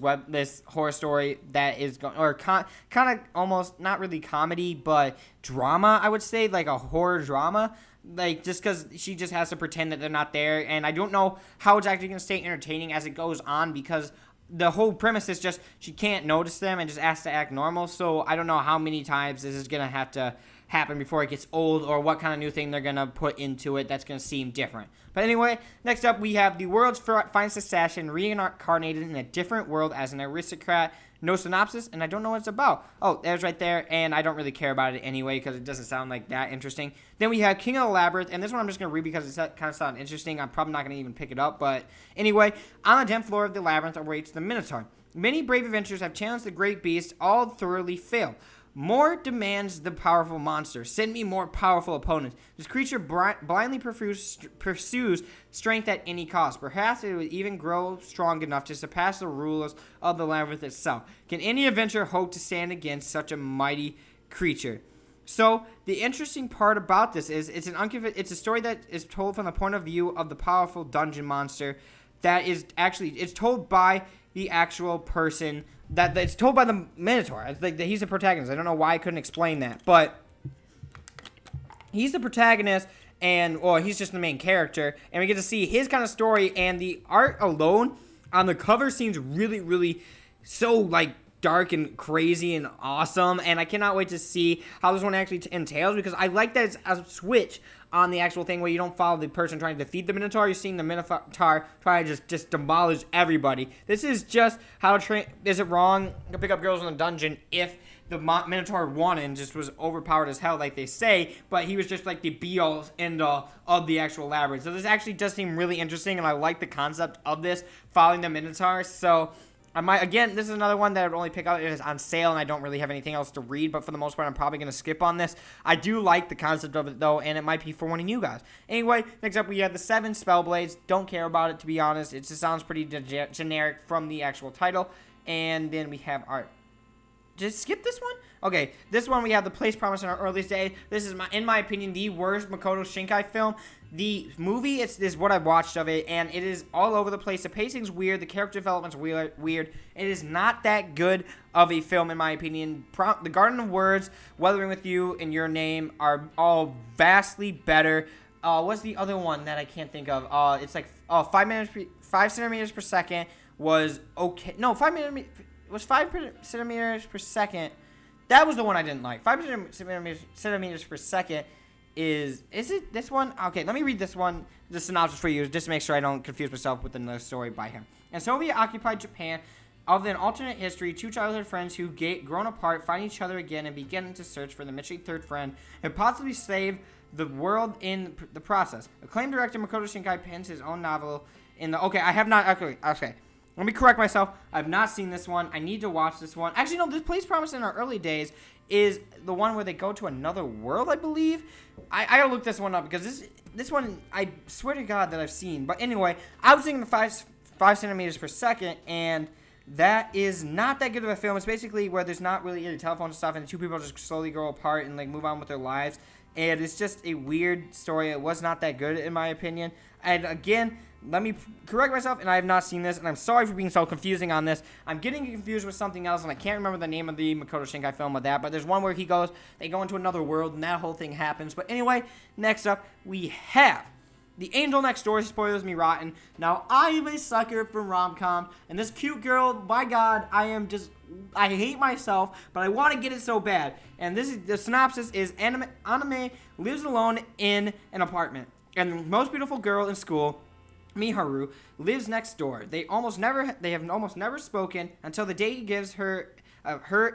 horror story that is going, or kind of almost not really comedy, but drama. I would say like a horror drama, like just because she just has to pretend that they're not there, and I don't know how it's actually going to stay entertaining as it goes on, because the whole premise is just she can't notice them and just has to act normal. So I don't know how many times this is going to have to happen before it gets old, or what kind of new thing they're going to put into it that's going to seem different. But anyway, next up we have the world's finest assassin reincarnated in a different world as an aristocrat. No synopsis, and I don't know what it's about. Oh, there's right there, and I don't really care about it anyway because it doesn't sound like that interesting. Then we have King of the Labyrinth, and this one I'm just going to read because it kind of sounds interesting. I'm probably not going to even pick it up, but anyway, on the 10th floor of the labyrinth awaits the Minotaur. Many brave adventurers have challenged the great beast, all thoroughly failed. More demands the powerful monster. Send me more powerful opponents. This creature blindly pursues strength at any cost. Perhaps it would even grow strong enough to surpass the rulers of the labyrinth itself. Can any adventurer hope to stand against such a mighty creature? So the interesting part about this is it's a story that is told from the point of view of the powerful dungeon monster. That is actually it's told by the actual person. That it's told by the Minotaur. It's like he's the protagonist. I don't know why I couldn't explain that, but he's the protagonist, and he's just the main character, and we get to see his kind of story. And the art alone on the cover seems really, really so like dark and crazy and awesome, and I cannot wait to see how this one actually entails, because I like that it's a switch on the actual thing where you don't follow the person trying to defeat the Minotaur. You're seeing the Minotaur try to just demolish everybody. This is just how to train. Is it wrong to pick up girls in a dungeon if the Minotaur won and just was overpowered as hell, like they say, but he was just like the be-all, end-all of the actual labyrinth. So this actually does seem really interesting, and I like the concept of this, following the Minotaur. So I might, again, this is another one that I would only pick up if it's on sale and I don't really have anything else to read, but for the most part, I'm probably going to skip on this. I do like the concept of it, though, and it might be for one of you guys. Anyway, next up, we have the 7 Spellblades. Don't care about it, to be honest. It just sounds pretty generic from the actual title. And then we have our... Just skip this one? Okay, this one we have The Place Promised in Our Earliest Days. This is, in my opinion, the worst Makoto Shinkai film. The movie is what I've watched of it, and it is all over the place. The pacing's weird. The character development's weird. It is not that good of a film, in my opinion. The Garden of Words, Weathering with You, and Your Name are all vastly better. What's the other one that I can't think of? It's like 5 centimeters per second was okay. No, 5 centimeters... It was 5 centimeters per second. That was the one I didn't like. 5 centimeters per second is it this one? Okay, let me read this one, the synopsis for you, just to make sure I don't confuse myself with another story by him. In Soviet-occupied Japan, of an alternate history, 2 childhood friends who grown apart find each other again and begin to search for the missing third friend and possibly save the world in the process. Acclaimed director Makoto Shinkai pens his own novel in the... Okay, I have not... Okay. Let me correct myself. I've not seen this one. I need to watch this one. Actually, no, This Place Promised in Our Early Days is the one where they go to another world, I believe. I gotta look this one up, because this one, I swear to God that I've seen. But anyway, I was thinking the 5 centimeters per second, and that is not that good of a film. It's basically where there's not really any telephone stuff, and the 2 people just slowly grow apart and like move on with their lives. And it's just a weird story. It was not that good, in my opinion. And again, let me correct myself, and I have not seen this, and I'm sorry for being so confusing on this. I'm getting confused with something else, and I can't remember the name of the Makoto Shinkai film with that, but there's one where they go into another world, and that whole thing happens. But anyway, next up, we have The Angel Next Door. Spoilers me rotten. Now, I am a sucker for rom-com, and this cute girl, my God, I hate myself, but I want to get it so bad. And the synopsis is Anime lives alone in an apartment, and the most beautiful girl in school, Miharu, lives next door. They have almost never spoken until the day he gives her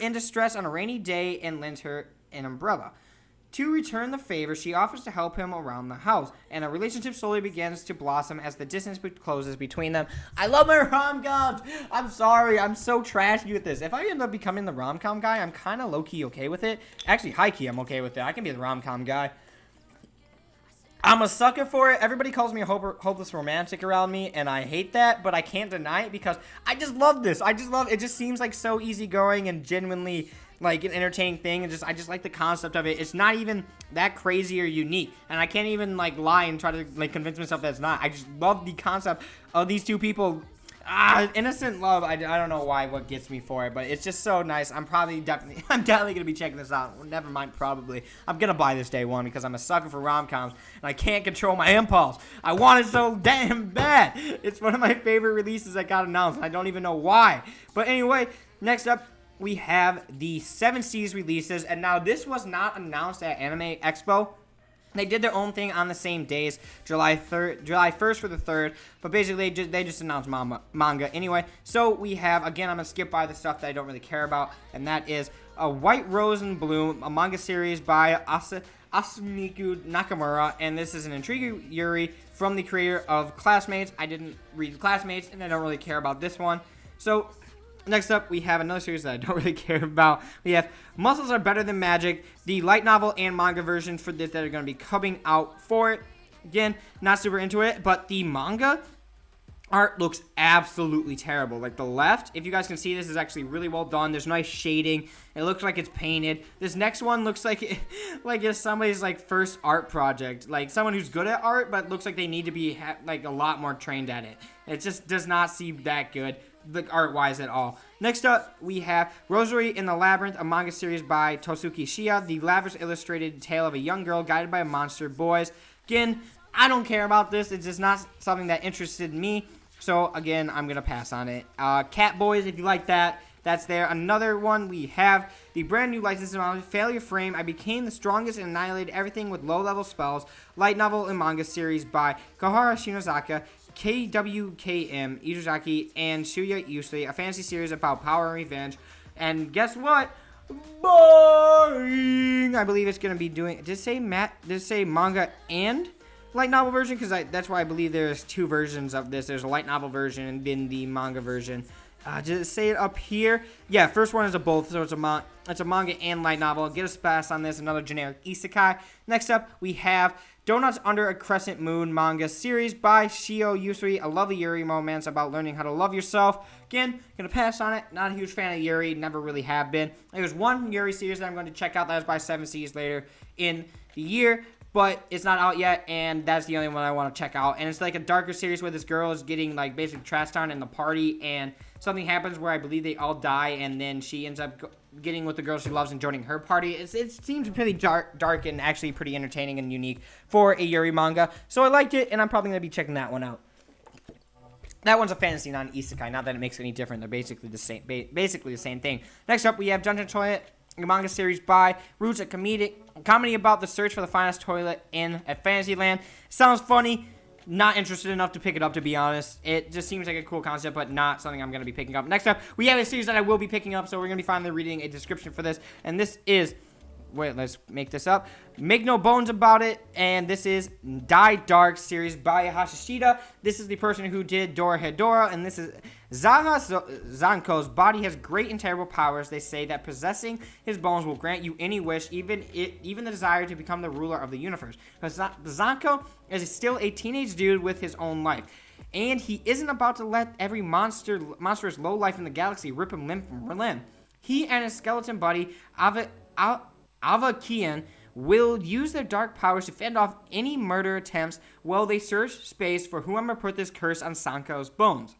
in distress on a rainy day and lends her an umbrella. To return the favor, she offers to help him around the house, and a relationship slowly begins to blossom as the distance closes between them. I love my rom-coms! I'm sorry, I'm so trashy with this. If I end up becoming the rom-com guy, I'm kind of low-key okay with it. Actually, high-key, I'm okay with it. I can be the rom-com guy. I'm a sucker for it. Everybody calls me a hopeless romantic around me, and I hate that, but I can't deny it because I just love this. It just seems like so easygoing and genuinely like an entertaining thing, and I just like the concept of it. It's not even that crazy or unique, and I can't even like lie and try to like convince myself that it's not. I just love the concept of these 2 people. Innocent love. I don't know what gets me for it, but it's just so nice. I'm definitely gonna be checking this out. Never mind, probably. I'm gonna buy this day one because I'm a sucker for rom-coms, and I can't control my impulse. I want it so damn bad. It's one of my favorite releases that got announced, and I don't even know why. But anyway, next up, we have the 7 Seas releases, and now this was not announced at Anime Expo. They did their own thing on the same days, July 1st for the 3rd, but basically they just announced manga. Anyway, so we have, again, I'm going to skip by the stuff that I don't really care about, and that is A White Rose in Bloom, a manga series by Asumiku Nakamura, and this is an intriguing Yuri from the creator of Classmates. I didn't read Classmates, and I don't really care about this one. So next up, we have another series that I don't really care about. We have Muscles Are Better Than Magic, the light novel and manga version for this that are going to be coming out for it. Again, not super into it, but the manga art looks absolutely terrible. Like the left, if you guys can see, this is actually really well done. There's nice shading. It looks like it's painted. This next one looks like it's somebody's like first art project. Like someone who's good at art, but looks like they need to be like a lot more trained at it. It just does not seem that good, the art-wise at all. Next up, we have Rosary in the Labyrinth, a manga series by Tosuke Shia, the lavish illustrated tale of a young girl guided by monster boys. Again, I don't care about this. It's just not something that interested me. So, again, I'm going to pass on it. Cat Boys, if you like that, That's there. Another one, we have the brand new licensed novel, Failure Frame. I became the strongest and annihilated everything with low-level spells. Light novel and manga series by Kohara Shinozaka, KWKM, Izuzaki, and Shuya Yusui. A fantasy series about power and revenge. And guess what? Boring! I believe it's going to be doing... Did it say manga and light novel version? Because that's why I believe there's two versions of this. There's a light novel version and then the manga version. Did it say it up here? Yeah, first one is a both, so it's a manga and light novel. Get a pass on this, another generic isekai. Next up, we have Donuts Under a Crescent Moon manga series by Shio Yusui, a lovely Yuri romance about learning how to love yourself. Again, gonna pass on it. Not a huge fan of Yuri, never really have been. There's one Yuri series that I'm going to check out that is by 7 Seas later in the year, but it's not out yet, and that's the only one I want to check out. And it's like a darker series where this girl is getting like basically trashed on in the party, and something happens where I believe they all die, and then she ends up getting with the girl she loves and joining her party. It seems pretty dark and actually pretty entertaining and unique for a Yuri manga. So I liked it, and I'm probably going to be checking that one out. That one's a fantasy, not an isekai. Not that it makes it any different. They're basically the same thing. Next up, we have Dungeon Toilet, a manga series by Roots, a comedy about the search for the finest toilet in a fantasy land. Sounds funny. Not interested enough to pick it up, to be honest. It just seems like a cool concept, but not something I'm going to be picking up. Next up, we have a series that I will be picking up, so we're going to be finally reading a description for this. And this is... Wait, let's make this up. Make no bones about it. And this is Die Dark series by Hashishida. This is the person who did Dorohedoro. And this is Zaha Zanko's body has great and terrible powers. They say that possessing his bones will grant you any wish, even the desire to become the ruler of the universe. But Zanko is still a teenage dude with his own life. And he isn't about to let every monstrous lowlife in the galaxy rip him limb from limb. He and his skeleton buddy, Avakian, will use their dark powers to fend off any murder attempts while they search space for whoever put this curse on Sanko's bones.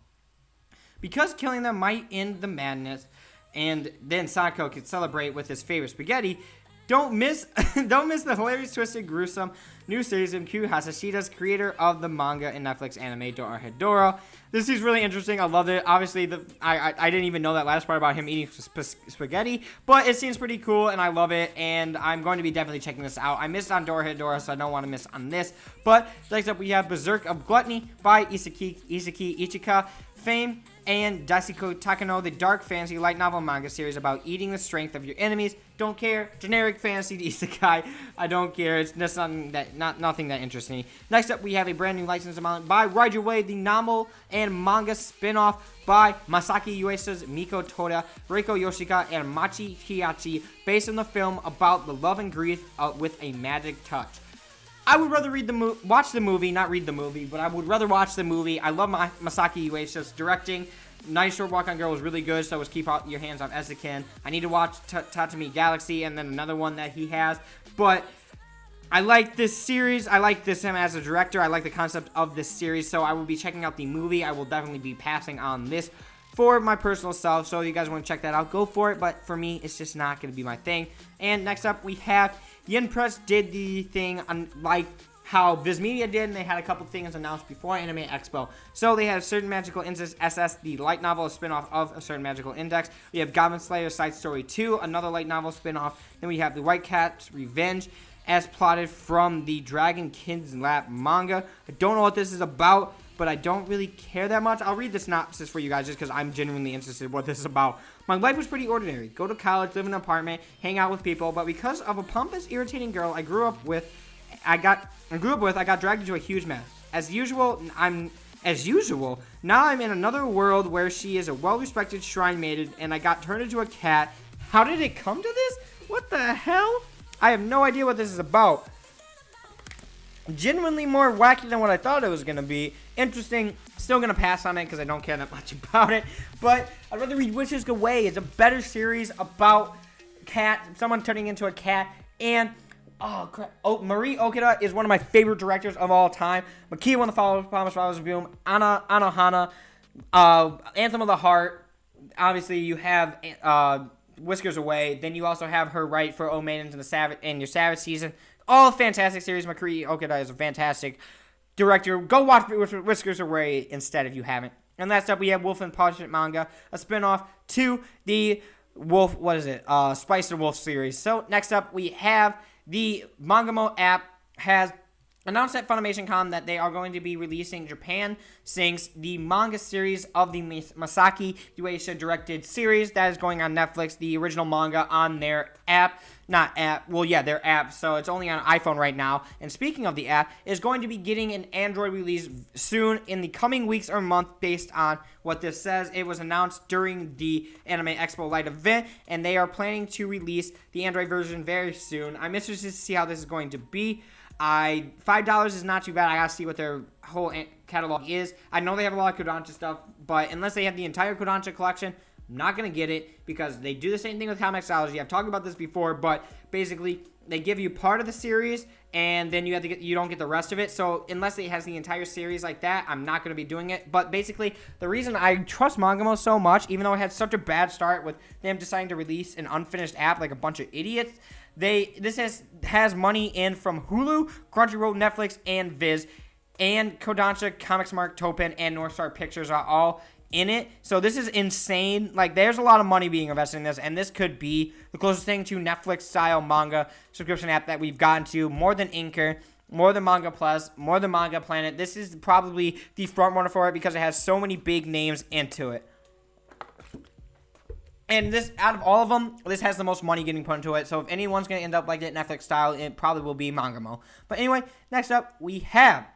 Because killing them might end the madness, and then Sanko can celebrate with his favorite spaghetti, don't miss the hilarious, twisted, gruesome new series of Q Hasashida's creator of the manga and Netflix anime Dorohedoro. This is really interesting. I loved it. Obviously, I didn't even know that last part about him eating spaghetti, but it seems pretty cool, and I love it, and I'm going to be definitely checking this out. I missed on Dorohedoro, so I don't want to miss on this. But next up, we have Berserk of Gluttony by Isaki Ichika, fame, and Daisuke Takano, the dark fantasy light novel manga series about eating the strength of your enemies. Don't care. Generic fantasy isekai. I don't care. It's just nothing that interests me. Next up, we have a brand new license amount by Ride Your Way, the novel and manga spin-off by Masaki Uesa's Miko Toda, Reiko Yoshika, and Machi Hiyachi, based on the film about the love and grief with a magic touch. I would rather watch the movie, not read the movie, but I would rather watch the movie. I love Masaki Uesa's directing. Nice Short Walk on Girl was really good, so was Keep Your Hands Off Ezekin. I need to watch Tatami Galaxy, and then another one that he has. But I like this series. I like him as a director. I like the concept of this series, so I will be checking out the movie. I will definitely be passing on this for my personal self, so if you guys want to check that out, go for it. But for me, it's just not going to be my thing. And next up, we have Yen Press did the thing like how Viz Media did, and they had a couple things announced before Anime Expo. So they had a Certain Magical Index SS, the light novel, a spinoff of a Certain Magical Index. We have Goblin Slayer Side Story 2, another light novel spinoff. Then we have The White Cat's Revenge, as plotted from the Dragon Kids Lab manga. I don't know what this is about, but I don't really care that much. I'll read the synopsis for you guys just because I'm genuinely interested in what this is about. My life was pretty ordinary. Go to college, live in an apartment, hang out with people, but because of a pompous, irritating girl I grew up with, I got dragged into a huge mess. As usual, now I'm in another world where she is a well-respected shrine maiden, and I got turned into a cat. How did it come to this? What the hell? I have no idea what this is about. Genuinely more wacky than what I thought it was going to be. Interesting. Still going to pass on it because I don't care that much about it. But I'd rather read Wishes Away. It's a better series about someone turning into a cat. And, oh, crap. Oh, Marie Okada is one of my favorite directors of all time. Makia One, The Promised Flowers of Boom, Anohana, Anthem of the Heart. Obviously, you have Whiskers Away. Then you also have her write for O Maidens in your Savage season. All fantastic series. Marie Okada is a fantastic director. Go watch Whiskers Away instead if you haven't. And last up, we have Wolf and Punishment Manga, a spinoff to the Wolf, Spice the Wolf series. So next up, we have the Mangamo app has announced at FunimationCon that they are going to be releasing Japan Sinks, the manga series of the Masaki Uesha directed series that is going on Netflix, the original manga on their app. Their app. So it's only on iPhone right now. And speaking of the app, is going to be getting an Android release soon in the coming weeks or month based on what this says. It was announced during the Anime Expo Light event, and they are planning to release the Android version very soon. I'm interested to see how this is going to be. $5 is not too bad. I gotta see what their whole catalog is. I know they have a lot of Kodansha stuff, but unless they have the entire Kodansha collection, I'm not gonna get it because they do the same thing with Comixology. I've talked about this before, but basically they give you part of the series and then you don't get the rest of it. So unless it has the entire series like that, I'm not gonna be doing it. But basically, the reason I trust Mangamo so much, even though it had such a bad start with them deciding to release an unfinished app like a bunch of idiots, this has money in from Hulu, Crunchyroll, Netflix, and Viz, and Kodansha, Comics Mark, Topin, and North Star Pictures are all in it. So this is insane. Like, there's a lot of money being invested in this, and this could be the closest thing to Netflix-style manga subscription app that we've gotten to, more than Anchor, more than Manga Plus, more than Manga Planet. This is probably the front runner for it because it has so many big names into it. And this, out of all of them, this has the most money getting put into it. So if anyone's going to end up like that Netflix style, it probably will be Mangamo. But anyway, next up, we have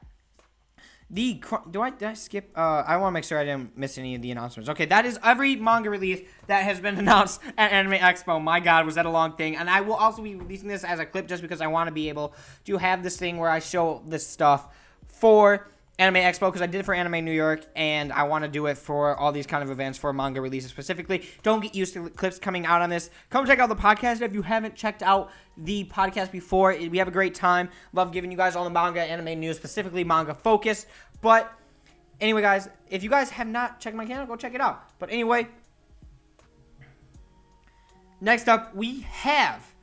did I skip? I want to make sure I didn't miss any of the announcements. Okay, that is every manga release that has been announced at Anime Expo. My God, was that a long thing. And I will also be releasing this as a clip just because I want to be able to have this thing where I show this stuff for Anime Expo, because I did it for Anime New York, and I want to do it for all these kind of events for manga releases specifically. Don't get used to clips coming out on this. Come check out the podcast if you haven't checked out the podcast before. We have a great time. Love giving you guys all the manga, anime news, specifically manga focused. But anyway, guys, if you guys have not checked my channel, go check it out. But anyway, next up, we have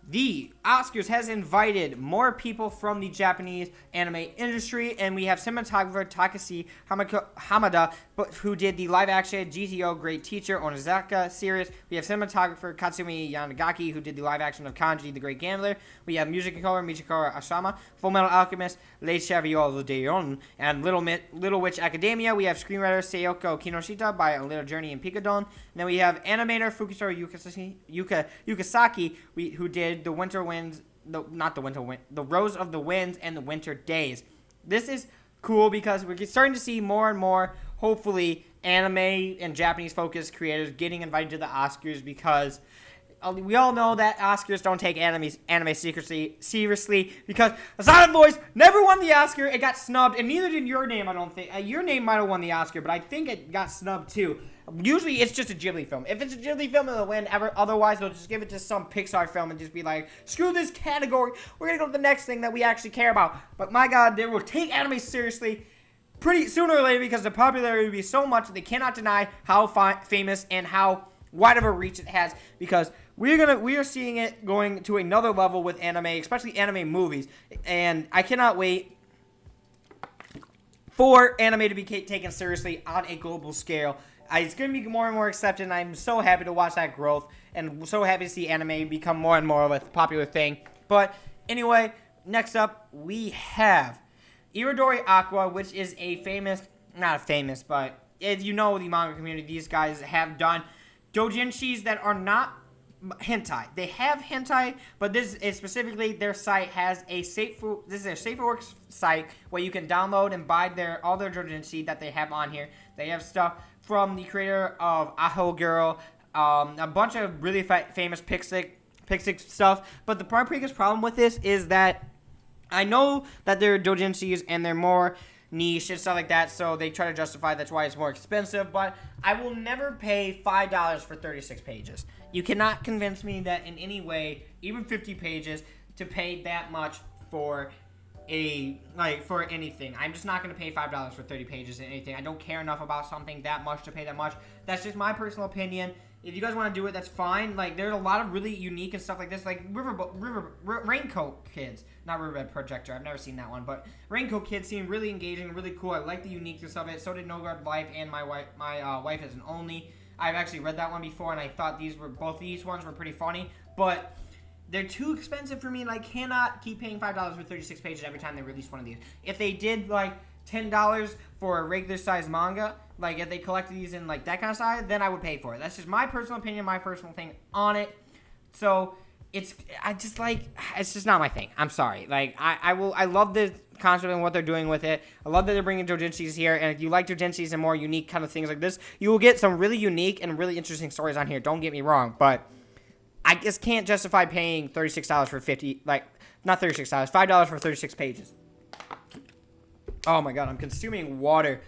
the Oscars has invited more people from the Japanese anime industry, and we have cinematographer Takashi Hamada, who did the live-action GTO Great Teacher Onizaka series. We have cinematographer Katsumi Yanagaki, who did the live-action of Kanji the Great Gambler. We have music composer Michiko Asama, Fullmetal Alchemist, Les Chevaliers de Yon, and Little Witch Academia. We have screenwriter Seiyoko Kinoshita by A Little Journey in Picadon. And then we have animator Fukusaro Yukasaki, who did The Rose of the Winds and The Winter Days. This is cool because we're starting to see more and more, hopefully, anime and Japanese-focused creators getting invited to the Oscars, because we all know that Oscars don't take anime seriously, because A Silent Voice never won the Oscar. It got snubbed, and neither did Your Name, I don't think. Your Name might have won the Oscar, but I think it got snubbed too. Usually it's just a Ghibli film. If it's a Ghibli film, it'll win. Otherwise, they'll just give it to some Pixar film and just be like, screw this category. We're going to go to the next thing that we actually care about. But my God, they will take anime seriously pretty sooner or later, because the popularity will be so much that they cannot deny how famous and how wide of a reach it has, because we are seeing it going to another level with anime, especially anime movies. And I cannot wait for anime to be taken seriously on a global scale. It's going to be more and more accepted, and I'm so happy to watch that growth, and so happy to see anime become more and more of a popular thing. But anyway, next up, we have Irodori Aqua, which is but if you know the manga community, these guys have done doujinshis that are not hentai. They have hentai, but this is specifically, their site has this is their Safe for Work site where you can download and buy all their doujinshi that they have on here. They have stuff from the creator of Aho Girl, a bunch of really famous Pixie stuff. But the biggest problem with this is that I know that they're doujinshis and they're more niche and stuff like that, so they try to justify that's why it's more expensive, but I will never pay $5 for 36 pages. You cannot convince me that in any way, even 50 pages, to pay that much for anything. I'm just not going to pay $5 for 30 pages in anything. I don't care enough about something that much to pay that much. That's just my personal opinion. If you guys want to do it, that's fine. Like, there's a lot of really unique and stuff like this. Like, Raincoat Kids. Not Riverbed Projector. I've never seen that one. But Raincoat Kids seem really engaging, really cool. I like the uniqueness of it. So did No Guard Life and My Wife is an Only. I've actually read that one before, and I thought both these ones were pretty funny. But they're too expensive for me, and I cannot keep paying $5 for 36 pages every time they release one of these. If they did, like, $10 for a regular size manga, like if they collected these in like that kind of size, then I would pay for it. That's just my personal opinion, my personal thing on it. So it's just not my thing. I'm sorry. Like I love the concept and what they're doing with it. I love that they're bringing doujinshis here, and if you like doujinshis and more unique kind of things like this, you will get some really unique and really interesting stories on here. Don't get me wrong, but I just can't justify paying $36 for not $36, $5 for 36 pages. Oh my god, I'm consuming water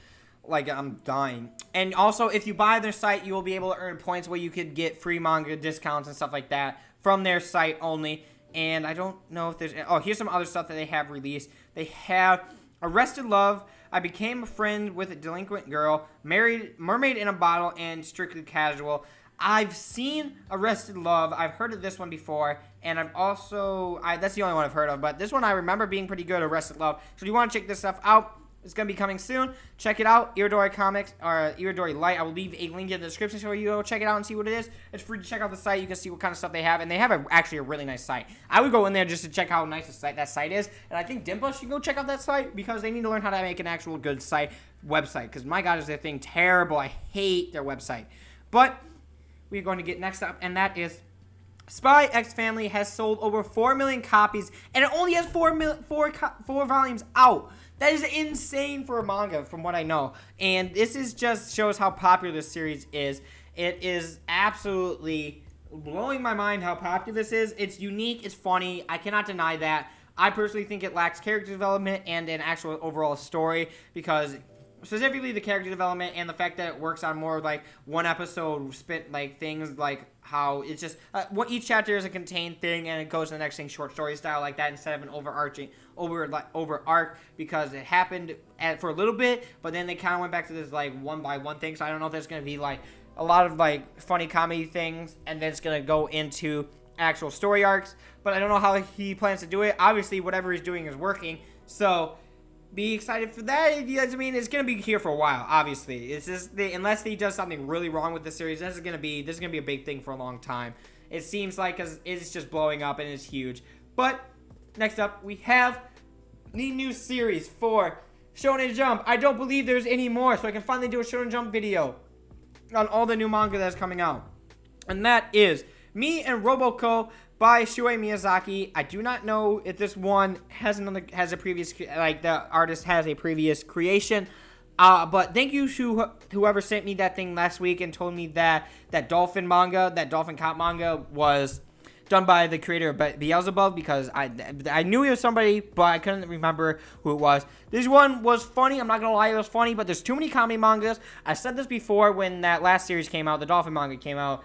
like I'm dying. And also, if you buy their site, you will be able to earn points where you could get free manga discounts and stuff like that from their site only. And I don't know if there's... Oh, here's some other stuff that they have released. They have Arrested Love, I Became a Friend with a Delinquent Girl, Mermaid in a Bottle, and Strictly Casual. I've seen Arrested Love. I've heard of this one before, and I've also... that's the only one I've heard of, but this one I remember being pretty good, Arrested Love. So if you want to check this stuff out, it's going to be coming soon. Check it out, Irodori Comics, or Irodori Light. I will leave a link in the description so you go check it out and see what it is. It's free to check out the site. You can see what kind of stuff they have, and they have actually a really nice site. I would go in there just to check how nice that site is, and I think Denpa should go check out that site because they need to learn how to make an actual good website, because my god, is their thing terrible. I hate their website. But we're going to get next up, and that is Spy X Family has sold over 4 million copies, and it only has four volumes out. That is insane for a manga, from what I know. And this just shows how popular this series is. It is absolutely blowing my mind how popular this is. It's unique. It's funny. I cannot deny that. I personally think it lacks character development and an actual overall story, because specifically the character development and the fact that it works on more like one episode spent like things, like how it's just what each chapter is a contained thing and it goes to the next thing, short story style like that, instead of an over arc, because it happened for a little bit, but then they kind of went back to this like one by one thing. So I don't know if there's going to be like a lot of like funny comedy things and then it's going to go into actual story arcs, but I don't know how he plans to do it. Obviously whatever he's doing is working, so be excited for that. I mean, it's gonna be here for a while. Obviously, it's just unless he does something really wrong with the series, this is gonna be a big thing for a long time. It seems like, cause it's just blowing up and it's huge. But next up, we have the new series for Shonen Jump. I don't believe there's any more, so I can finally do a Shonen Jump video on all the new manga that's coming out, and that is Me and Roboco by Shuei Miyazaki. I do not know if this one has a previous, like the artist has a previous creation, but thank you to whoever sent me that thing last week and told me that dolphin cop manga was done by the creator of Beelzebub, because I knew he was somebody, but I couldn't remember who it was. This one was funny. I'm not gonna lie, it was funny, but there's too many comedy mangas. I said this before when that last series came out, the dolphin manga came out.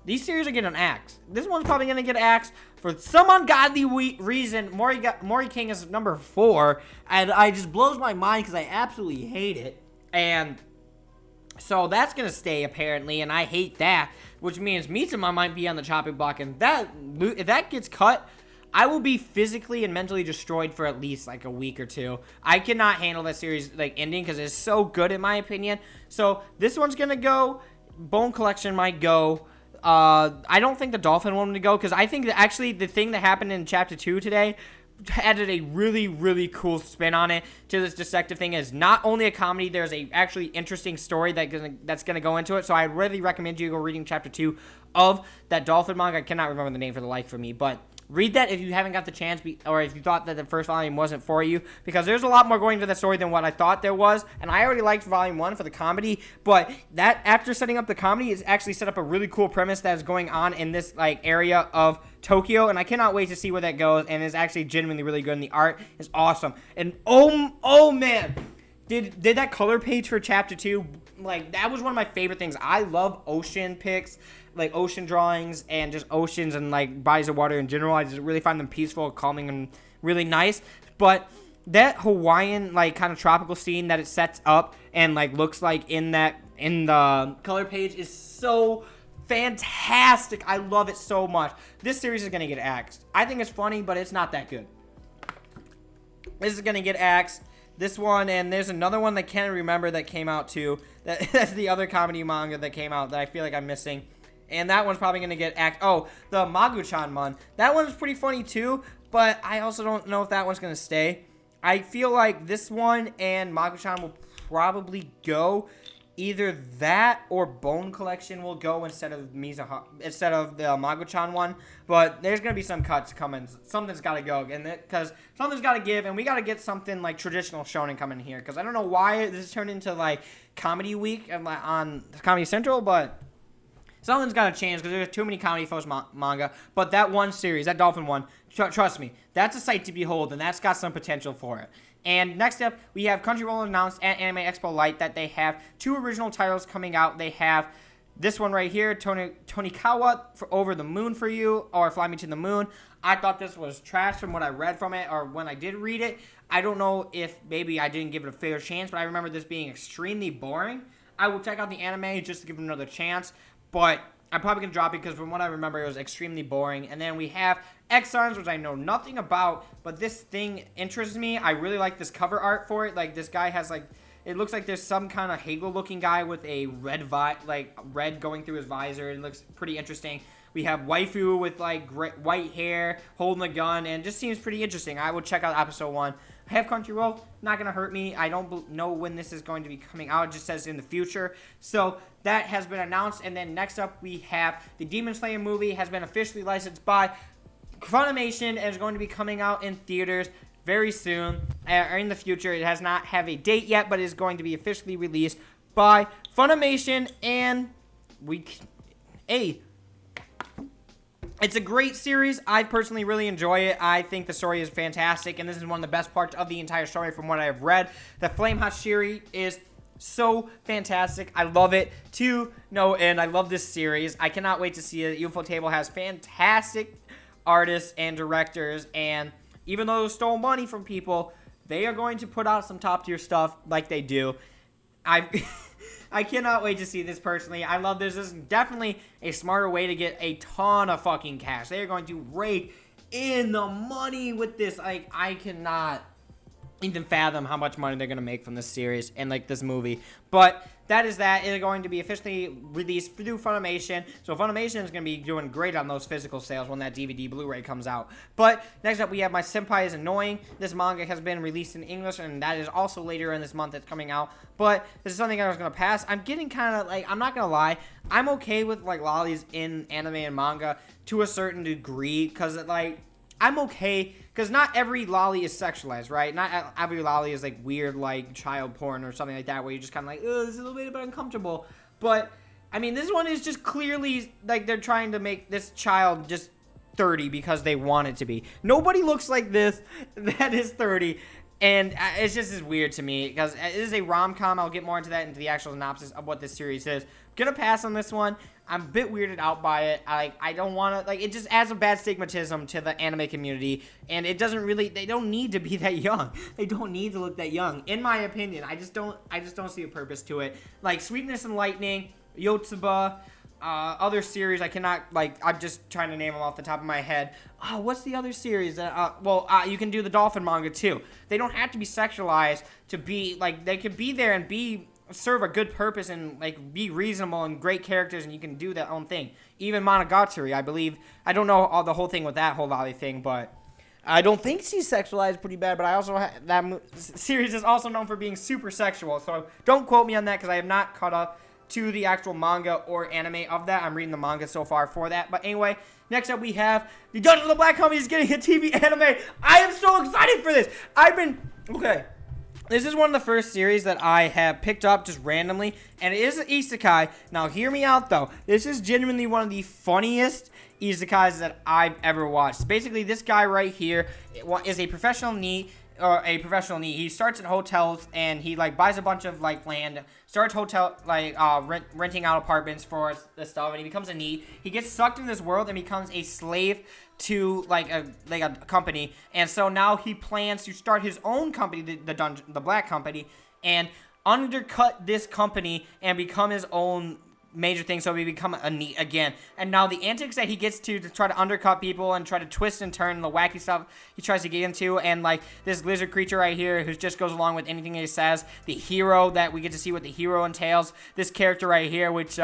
These series are getting an axe. This one's probably going to get an axe for some ungodly reason. Mori King is number 4, and it just blows my mind because I absolutely hate it. And so that's going to stay, apparently, and I hate that, which means Mitsuma might be on the chopping block, and if that gets cut, I will be physically and mentally destroyed for at least like a week or two. I cannot handle that series like ending because it's so good in my opinion. So this one's going to go. Bone Collection might go. I don't think the dolphin one would go, because I think that actually the thing that happened in chapter 2 today added a really, really cool spin on it to this dissective thing. Is not only a comedy, there's a actually interesting story that's gonna go into it. So I really recommend you go reading chapter 2 of that dolphin manga. I cannot remember the name for the life of me, but read that if you haven't got the chance, or if you thought that the first volume wasn't for you, because there's a lot more going to the story than what I thought there was. And I already liked volume 1 for the comedy, but that after setting up the comedy, is actually set up a really cool premise that is going on in this like area of Tokyo, and I cannot wait to see where that goes. And it's actually genuinely really good, and the art is awesome. And oh man, did that color page for chapter 2, like that was one of my favorite things. I love ocean pics, like ocean drawings and just oceans and like bodies of water in general. I just really find them peaceful, calming, and really nice. But that Hawaiian like kind of tropical scene that it sets up and like looks like in the color page is so fantastic. I love it so much. This series is going to get axed. I think it's funny, but it's not that good. This is going to get axed. This one, and there's another one that I can't remember that came out too. That's the other comedy manga that came out that I feel like I'm missing. And that one's probably going to get axed. Oh, the Magu-chan one. That one's pretty funny too, but I also don't know if that one's going to stay. I feel like this one and Magu-chan will probably go. Either that or Bone Collection will go instead of the Magu-chan one. But there's going to be some cuts coming. Something's got to go. Because something's got to give. And we got to get something like traditional shonen coming here. Because I don't know why this turned into like Comedy Week on Comedy Central. But something's got to change because there's too many comedy focused manga. But that one series, that Dolphin one, trust me, that's a sight to behold. And that's got some potential for it. And next up, we have Crunchyroll announced at Anime Expo Light that they have 2 original titles coming out. They have this one right here, Tonikawa for Over the Moon for You, or Fly Me to the Moon. I thought this was trash from what I read from it, or when I did read it. I don't know if maybe I didn't give it a fair chance, but I remember this being extremely boring. I will check out the anime just to give it another chance, but I'm probably going to drop it because from what I remember, it was extremely boring. And then we have X-Arms, which I know nothing about, but this thing interests me. I really like this cover art for it. Like, this guy has, like, it looks like there's some kind of Hegel-looking guy with a red going through his visor. It looks pretty interesting. We have waifu with, like, white hair, holding a gun, and it just seems pretty interesting. I will check out episode 1. I have Crunchyroll, not going to hurt me. I don't know when this is going to be coming out. It just says in the future. So that has been announced. And then next up, we have the Demon Slayer movie has been officially licensed by Funimation and is going to be coming out in theaters very soon or in the future. It has not have a date yet, but it is going to be officially released by Funimation. And it's a great series. I personally really enjoy it. I think the story is fantastic, and this is one of the best parts of the entire story from what I have read. The Flame Hashiri is so fantastic. I love it to no end. I love this series. I cannot wait to see it. UFO Table has fantastic artists and directors, and even though they stole money from people, they are going to put out some top-tier stuff like they do. I cannot wait to see this personally. I love this. This is definitely a smarter way to get a ton of fucking cash. They are going to rake in the money with this. Like, I cannot even fathom how much money they're going to make from this series and, like, this movie. But that is that. It is going to be officially released through Funimation. So Funimation is going to be doing great on those physical sales when that DVD Blu-ray comes out. But next up, we have My Senpai is Annoying. This manga has been released in English, and that is also later in this month that's coming out. But this is something I was going to pass. I'm getting kind of, like, I'm not going to lie. I'm okay with, like, lollies in anime and manga to a certain degree. Because, like, I'm okay, because not every lolly is sexualized, right? Not every lolly is, like, weird, like, child porn or something like that, where you're just kind of like, oh, this is a little bit uncomfortable. But, I mean, this one is just clearly, like, they're trying to make this child just 30 because they want it to be. Nobody looks like this that is 30, and it's just as weird to me, because it is a rom-com. I'll get more into that, into the actual synopsis of what this series is. Gonna pass on this one. I'm a bit weirded out by it. I don't want to, like, it just adds a bad stigmatism to the anime community, and it doesn't really, they don't need to be that young. They don't need to look that young, in my opinion. I just don't see a purpose to it. Like, Sweetness and Lightning, Yotsuba, other series, I cannot, like, I'm just trying to name them off the top of my head. Oh, what's the other series? You can do the Dolphin manga, too. They don't have to be sexualized to be, like, they could be there and serve a good purpose and, like, be reasonable and great characters, and you can do that own thing. Even Monogatari, I believe. I don't know the whole thing with that whole lolly thing, but I don't think she's sexualized pretty bad, but I also that series is also known for being super sexual, so don't quote me on that because I have not caught up to the actual manga or anime of that. I'm reading the manga so far for that. But anyway, next up we have the Dungeon of the Black Company is getting a TV anime. I am so excited for this. Okay. This is one of the first series that I have picked up just randomly, and it is an isekai. Now, hear me out, though. This is genuinely one of the funniest isekais that I've ever watched. Basically, this guy right here is a professional NEET. He starts at hotels, and he, like, buys a bunch of, like, land, starts renting out apartments for this stuff, and he becomes a NEET. He gets sucked in this world and becomes a slave to, like a company, and so now he plans to start his own company, the Black Company, and undercut this company and become his own major thing, so he become a NEET again. And now the antics that he gets to try to undercut people and try to twist and turn the wacky stuff he tries to get into, and like this lizard creature right here who just goes along with anything he says. The hero that we get to see what the hero entails. This character right here, which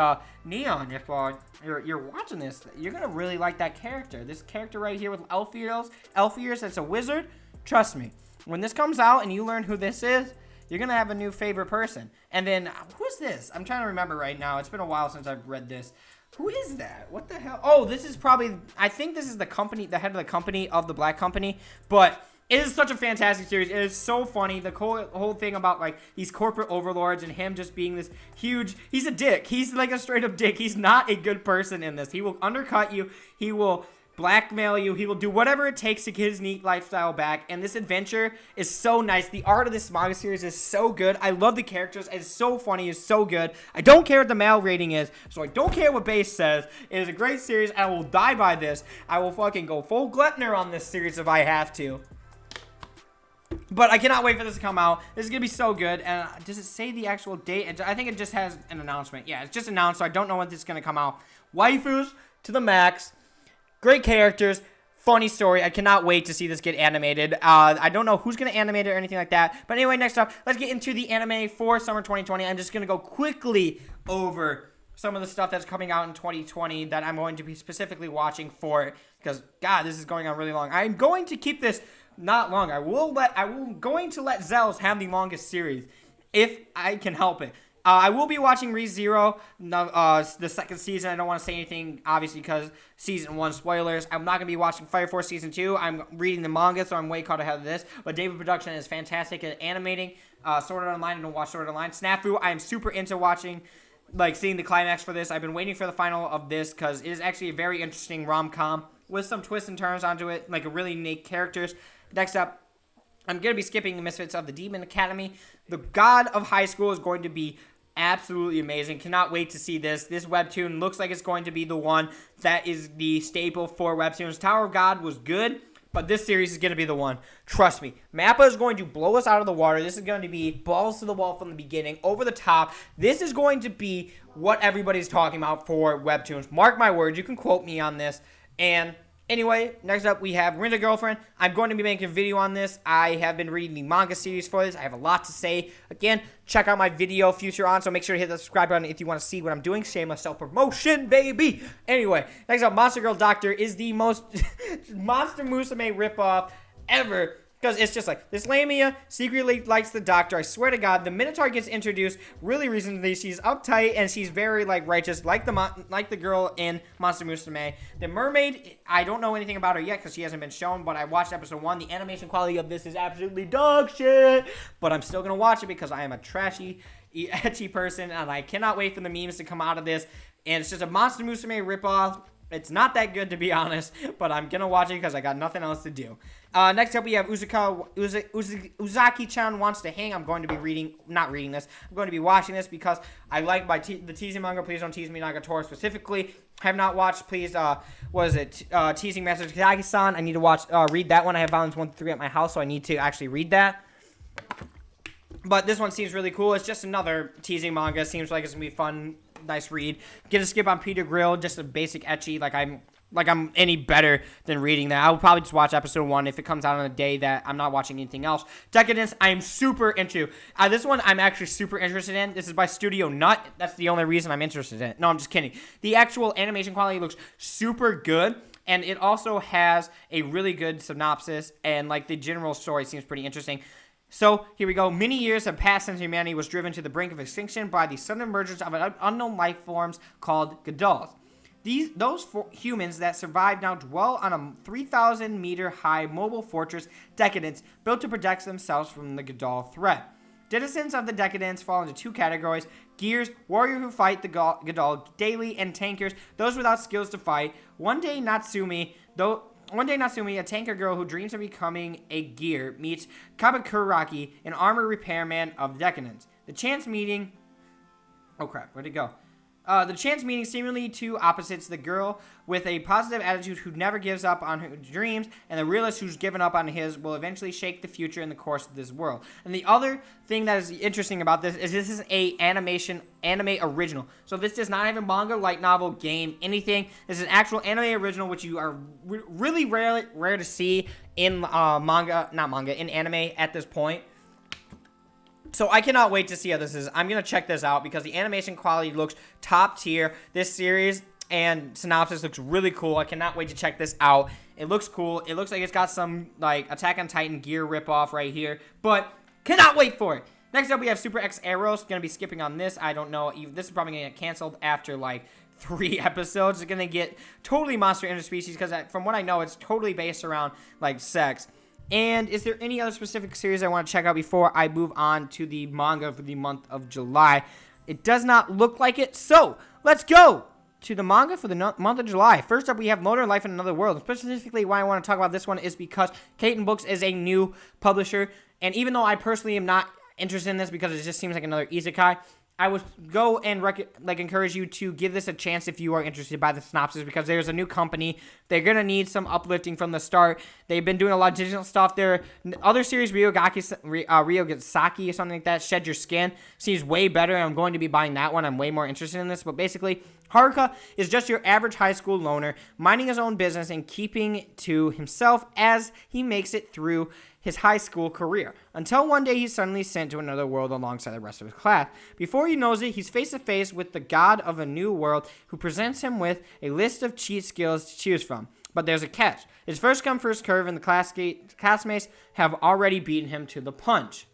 Neon, if you're watching this, you're gonna really like that character. This character right here with elf ears, that's a wizard. Trust me, when this comes out and you learn who this is, you're going to have a new favorite person. And then, who's this? I'm trying to remember right now. It's been a while since I've read this. Who is that? What the hell? Oh, this is probably, I think this is the company, the head of the company of the black company. But it is such a fantastic series. It is so funny. The whole thing about, like, these corporate overlords and him just being this huge, he's a dick. He's like a straight up dick. He's not a good person in this. He will undercut you. He will blackmail you. He will do whatever it takes to get his NEET lifestyle back. And this adventure is so nice. The art of this manga series is so good. I love the characters. It's so funny. It's so good. I don't care what the male rating is, so I don't care what base says. It is a great series. I will die by this. I will fucking go full Gluttner on this series if I have to. But I cannot wait for this to come out. This is going to be so good. And does it say the actual date? I think it just has an announcement. Yeah, it's just announced, so I don't know when this is going to come out. Waifus to the max. Great characters, funny story. I cannot wait to see this get animated. I don't know who's going to animate it or anything like that. But anyway, next up, let's get into the anime for summer 2020. I'm just going to go quickly over some of the stuff that's coming out in 2020 that I'm going to be specifically watching for it. Because, God, this is going on really long. I'm going to keep this not long. Going to let Zells have the longest series if I can help it. I will be watching ReZero, the second season. I don't want to say anything, obviously, because Season 1 spoilers. I'm not going to be watching Fire Force Season 2. I'm reading the manga, so I'm way caught ahead of this. But David Production is fantastic at animating. Sword Art Online, I don't watch Sword Art Online. Snafu, I am super into watching, like, seeing the climax for this. I've been waiting for the final of this, because it is actually a very interesting rom-com with some twists and turns onto it, like, really unique characters. Next up, I'm going to be skipping the Misfits of the Demon Academy. The God of High School is going to be absolutely amazing. Cannot wait to see this. This webtoon looks like it's going to be the one that is the staple for webtoons. Tower of God was good, but this series is going to be the one. Trust me. Mappa is going to blow us out of the water. This is going to be balls to the wall from the beginning, over the top. This is going to be what everybody's talking about for webtoons. Mark my words. You can quote me on this. And anyway, next up we have Rent a Girlfriend. I'm going to be making a video on this. I have been reading the manga series for this. I have a lot to say. Again, check out my video future on, so make sure to hit the subscribe button if you want to see what I'm doing. Shameless self-promotion, baby. Anyway, next up, Monster Girl Doctor is the most Monster Musume ripoff ever. Because it's just like, this Lamia secretly likes the doctor. I swear to God, the Minotaur gets introduced really recently. She's uptight and she's very, like, righteous, like the girl in Monster Musume. The mermaid, I don't know anything about her yet because she hasn't been shown, but I watched episode 1. The animation quality of this is absolutely dog shit. But I'm still going to watch it because I am a trashy, etchy person, and I cannot wait for the memes to come out of this. And it's just a Monster Musume ripoff. It's not that good, to be honest, but I'm going to watch it because I got nothing else to do. Next up, we have Uzaki-chan Wants to Hang. I'm going to be not reading this. I'm going to be watching this because I like the teasing manga. Please don't tease me, Nagatoro specifically. Have not watched, please, Teasing Master Takagi-san. I need to read that one. I have volumes 1 through 3 at my house, so I need to actually read that. But this one seems really cool. It's just another teasing manga. Seems like it's going to be fun. Nice read. Get a skip on Peter Grill, just a basic ecchi, like I'm any better than reading that. I will probably just watch episode 1 if it comes out on a day that I'm not watching anything else. Decadence, I am super into. This one I'm actually super interested in. This is by Studio Nut. That's the only reason I'm interested in it. No, I'm just kidding. The actual animation quality looks super good. And it also has a really good synopsis, and like the general story seems pretty interesting. So, here we go. Many years have passed since humanity was driven to the brink of extinction by the sudden emergence of unknown life forms called Gadolls. Those humans that survive now dwell on a 3,000-meter high mobile fortress, Decadence, built to protect themselves from the Gadoll threat. Denizens of the Decadence fall into 2 categories: gears, warrior who fight the Gadoll daily, and tankers, those without skills to fight. One day, Natsumi, a tanker girl who dreams of becoming a gear, meets Kabakuraki, an armor repairman of Decadence. The chance meeting... Oh, crap. Where'd it go? The chance meeting seemingly two opposites, the girl with a positive attitude who never gives up on her dreams, and the realist who's given up on his, will eventually shake the future in the course of this world. And the other thing that is interesting about this is a anime original. So this does not have a manga, light novel, game, anything. This is an actual anime original, which you are really rare to see in in anime at this point. So I cannot wait to see how this is. I'm going to check this out because the animation quality looks top tier. This series and synopsis looks really cool. I cannot wait to check this out. It looks cool. It looks like it's got some like Attack on Titan gear ripoff right here. But cannot wait for it. Next up, we have Super X Arrows. Going to be skipping on this. I don't know. This is probably going to get canceled after like 3 episodes. It's going to get totally monster interspecies because from what I know, it's totally based around like sex. And is there any other specific series I want to check out before I move on to the manga for the month of July? It does not look like it, so let's go to the manga for the month of July. First up, we have Modern Life in Another World. Specifically, why I want to talk about this one is because Kaiten Books is a new publisher, and even though I personally am not interested in this because it just seems like another isekai, I would go and encourage you to give this a chance if you are interested by the synopsis because there's a new company. They're going to need some uplifting from the start. They've been doing a lot of digital stuff. Their other series, Ryogasaki or something like that, Shed Your Skin, seems way better. I'm going to be buying that one. I'm way more interested in this. But basically, Haruka is just your average high school loner, minding his own business and keeping to himself as he makes it through his high school career, until one day he's suddenly sent to another world alongside the rest of his class. Before he knows it, he's face to face with the god of a new world who presents him with a list of cheat skills to choose from. But there's a catch. His first come first curve and the classmates have already beaten him to the punch.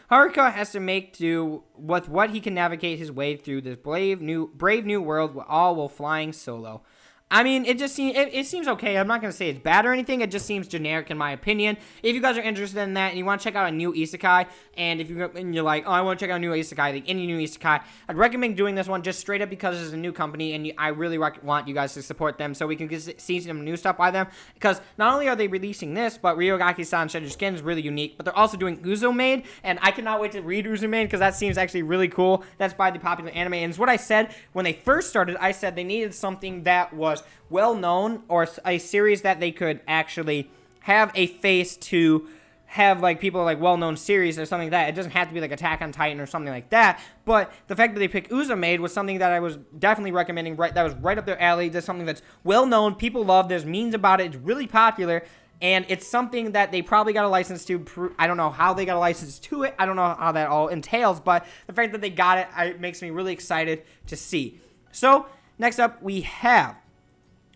Haruka has to make do with what he can navigate his way through this brave new world, all while flying solo. I mean, it just seems it seems okay. I'm not going to say it's bad or anything. It just seems generic in my opinion. If you guys are interested in that and you want to check out a new isekai, and you're like, oh, I want to check out a new isekai, like any new isekai, I'd recommend doing this one just straight up because it's a new company, and I really want you guys to support them so we can see some new stuff by them. Because not only are they releasing this, but Ryogaki-san Shed Your Skin is really unique, but they're also doing Uzumade, and I cannot wait to read Uzumade because that seems actually really cool. That's by the popular anime, and it's what I said when they first started. I said they needed something that was well known, or a series that they could actually have a face to have like people like well-known series or something like that. It doesn't have to be like Attack on Titan or something like that. But the fact that they picked Uzumade was something that I was definitely recommending. That was right up their alley. That's something that's well-known. People love. There's memes about it. It's really popular. And it's something that they probably got a license to. I don't know how they got a license to it. I don't know how that all entails. But the fact that they got it makes me really excited to see. So next up we have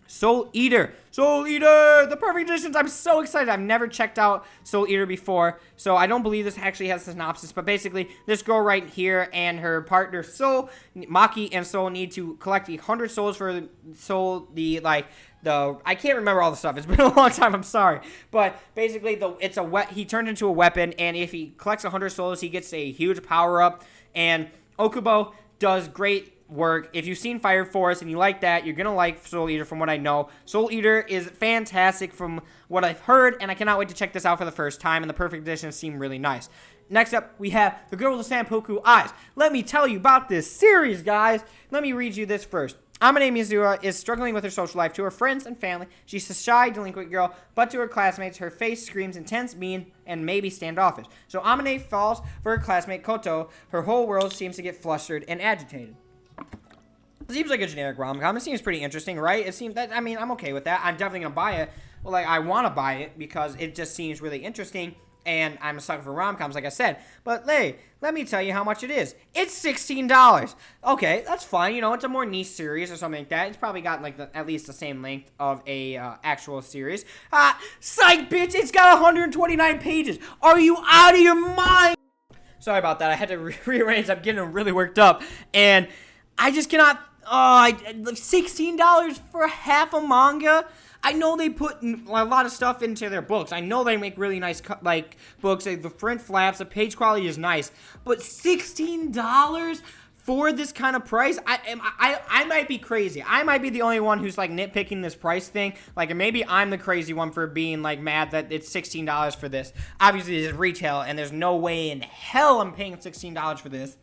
Soul Eater, the perfect editions. I'm so excited. I've never checked out Soul Eater before, so I don't believe this actually has a synopsis, but basically, this girl right here and her partner Soul, Maki and Soul, need to collect 100 souls for Soul, I can't remember all the stuff. It's been a long time. I'm sorry. But basically, he turns into a weapon, and if he collects 100 souls, he gets a huge power-up, and Okubo does great work. If you've seen Fire Force and you like that, you're gonna like Soul Eater from what I know. Soul Eater is fantastic from what I've heard, and I cannot wait to check this out for the first time, and the perfect editions seem really nice. Next up, we have The Girl with the Sanpoku Eyes. Let me tell you about this series, guys. Let me read you this first. Amane Mizuha is struggling with her social life. To her friends and family, she's a shy, delinquent girl, but to her classmates, her face screams intense, mean, and maybe standoffish. So Amane falls for her classmate Koto. Her whole world seems to get flustered and agitated. It seems like a generic rom-com. It seems pretty interesting, right? It seems that, I mean, I'm okay with that. I'm definitely gonna buy it. Well, like, I want to buy it because it just seems really interesting, and I'm a sucker for rom-coms, like I said. But, hey, let me tell you how much it is. It's $16. Okay, that's fine. You know, it's a more niche series or something like that. It's probably got, like, at least the same length of a actual series. Psych, bitch! It's got 129 pages! Are you out of your mind? Sorry about that. I had to rearrange. I'm getting really worked up. And I just cannot... like $16 for half a manga? I know they put a lot of stuff into their books. I know they make really nice books. The print flaps, the page quality is nice. But $16 for this kind of price? I might be crazy. I might be the only one who's like nitpicking this price thing. Like maybe I'm the crazy one for being like mad that it's $16 for this. Obviously, it's retail, and there's no way in hell I'm paying $16 for this.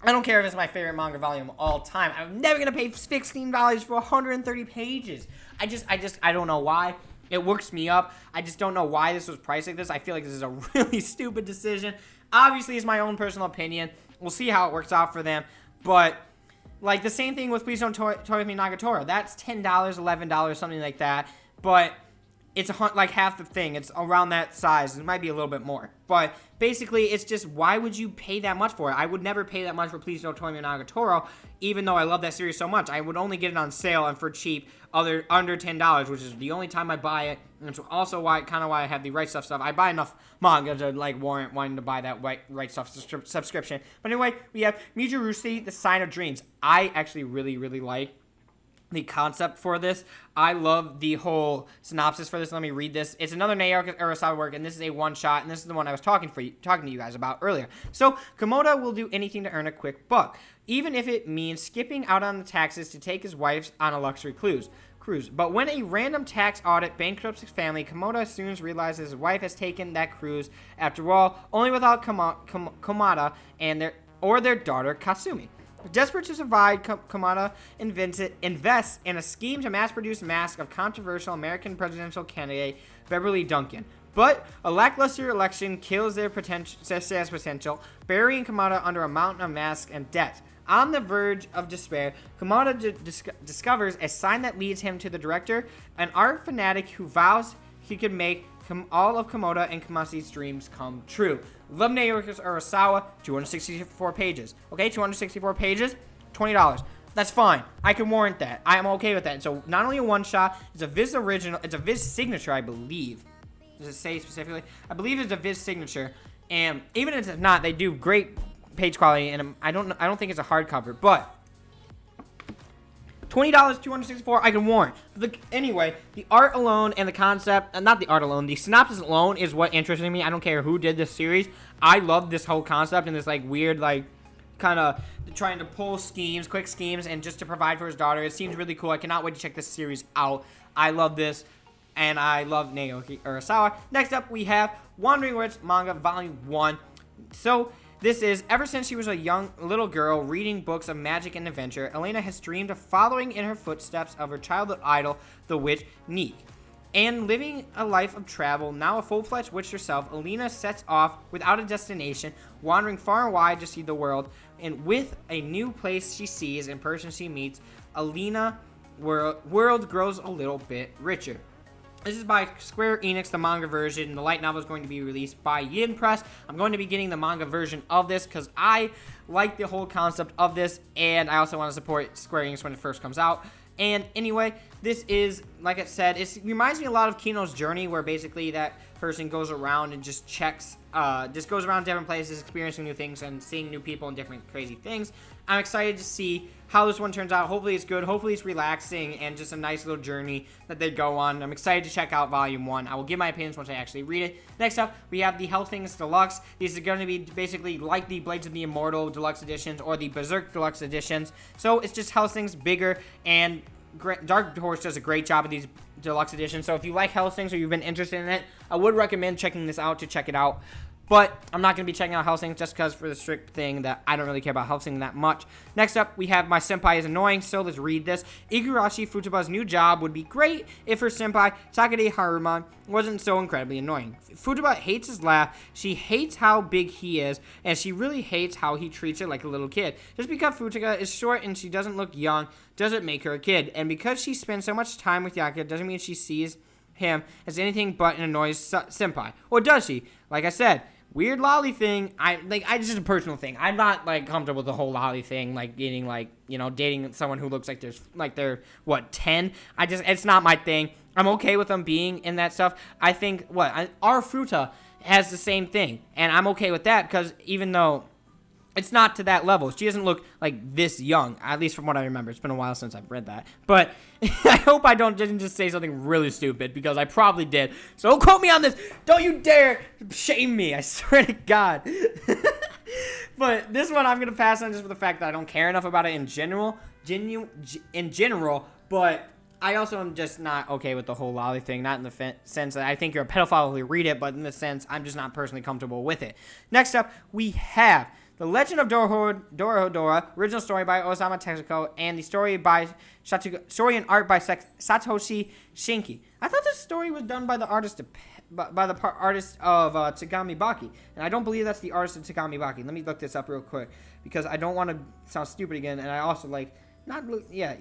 I don't care if it's my favorite manga volume of all time. I'm never going to pay $16 for 130 pages. I don't know why. It works me up. I just don't know why this was priced like this. I feel like this is a really stupid decision. Obviously, it's my own personal opinion. We'll see how it works out for them. But, like, the same thing with Please Don't Toy With Me Nagatoro. That's $10, $11, something like that. But it's like half the thing. It's around that size. It might be a little bit more. But basically, it's just, why would you pay that much for it? I would never pay that much for Please Don't Toy Me Nagatoro, even though I love that series so much. I would only get it on sale and for cheap, under $10, which is the only time I buy it. And it's also why I have the Right Stuff stuff. I buy enough manga to, like, warrant wanting to buy that Right Stuff subscription. But anyway, we have Mijurushi, The Sign of Dreams. I actually really, really like the concept for this. I love the whole synopsis for this. Let me read this. It's another Naoki Urasawa work, and this is a one-shot, and this is the one I was talking to you guys about earlier. So, Komoda will do anything to earn a quick buck, even if it means skipping out on the taxes to take his wife on a luxury cruise. But when a random tax audit bankrupts his family, Komoda soon realizes his wife has taken that cruise after all, only without Komoda and their daughter Kasumi. Desperate to survive, Komoda invests in a scheme to mass-produce a mask of controversial American presidential candidate Beverly Duncan. But a lackluster election kills their success potential, burying Komoda under a mountain of masks and debt. On the verge of despair, Komoda discovers a sign that leads him to the director, an art fanatic who vows he could make all of Komoda and Kamasi's dreams come true. Love Naoki Urasawa, 264 pages. Okay, 264 pages, $20. That's fine. I can warrant that. I am okay with that. So not only a one-shot, it's a Viz original, it's a Viz signature, I believe. Does it say specifically? I believe it's a Viz signature. And even if it's not, they do great page quality, and I don't think it's a hardcover, but $20, 264, I can warrant. Anyway, the art alone and the concept, not the art alone, the synopsis alone is what interested me. I don't care who did this series. I love this whole concept and this, like, weird, like, kind of trying to pull schemes, quick schemes, and just to provide for his daughter. It seems really cool. I cannot wait to check this series out. I love this, and I love Naoki Urasawa. Next up, we have Wandering Wits Manga Volume 1. So, this is, ever since she was a young little girl reading books of magic and adventure, Elena has dreamed of following in her footsteps of her childhood idol, the witch Neek. And living a life of travel, now a full-fledged witch herself, Elena sets off without a destination, wandering far and wide to see the world. And with a new place she sees and person she meets, Elena's world grows a little bit richer. This is by Square Enix, the manga version. The light novel is going to be released by Yin Press. I'm going to be getting the manga version of this because I like the whole concept of this, and I also want to support Square Enix when it first comes out. And anyway, this is, like I said, it reminds me a lot of Kino's Journey, where basically that person goes around and just checks, just goes around different places, experiencing new things and seeing new people and different crazy things. I'm excited to see how this one turns out. Hopefully it's good. Hopefully it's relaxing and just a nice little journey that they go on. I'm excited to check out Volume 1. I will give my opinions once I actually read it. Next up, we have the Hellthings Deluxe. These are going to be basically like the Blades of the Immortal Deluxe Editions or the Berserk Deluxe Editions. So it's just Hellthings bigger, and Dark Horse does a great job of these deluxe editions. So if you like Hellthings or you've been interested in it, I would recommend checking this out to check it out. But I'm not going to be checking out Hellthings just because for the strict thing that I don't really care about Hellthings that much. Next up, we have My Senpai is Annoying, so let's read this. Igarashi Futaba's new job would be great if her senpai, Takade Haruma, wasn't so incredibly annoying. Futaba hates his laugh, she hates how big he is, and she really hates how he treats her like a little kid. Just because Futaba is short and she doesn't look young doesn't make her a kid. And because she spends so much time with Yaka doesn't mean she sees him as anything but an annoying senpai. Or does she? Like I said, weird lolly thing. It's just a personal thing. I'm not, like, comfortable with the whole lolly thing, like, getting, like, you know, dating someone who looks like they're, 10? It's not my thing. I'm okay with them being in that stuff. I think, our Fruta has the same thing, and I'm okay with that, because even though it's not to that level, she doesn't look, like, this young, at least from what I remember. It's been a while since I've read that. But I hope I didn't just say something really stupid, because I probably did. So don't quote me on this. Don't you dare shame me. I swear to God. But this one I'm going to pass on just for the fact that I don't care enough about it in general. But I also am just not okay with the whole lolly thing. Not in the sense that I think you're a pedophile if you read it, but in the sense I'm just not personally comfortable with it. Next up, we have The Legend of Dorohedoro, original story by Osamu Tezuka, and the story story and art by Satoshi Shinki. I thought this story was done by the artist of Tsugami Baki, and I don't believe that's the artist of Tsugami Baki. Let me look this up real quick because I don't want to sound stupid again, and I also you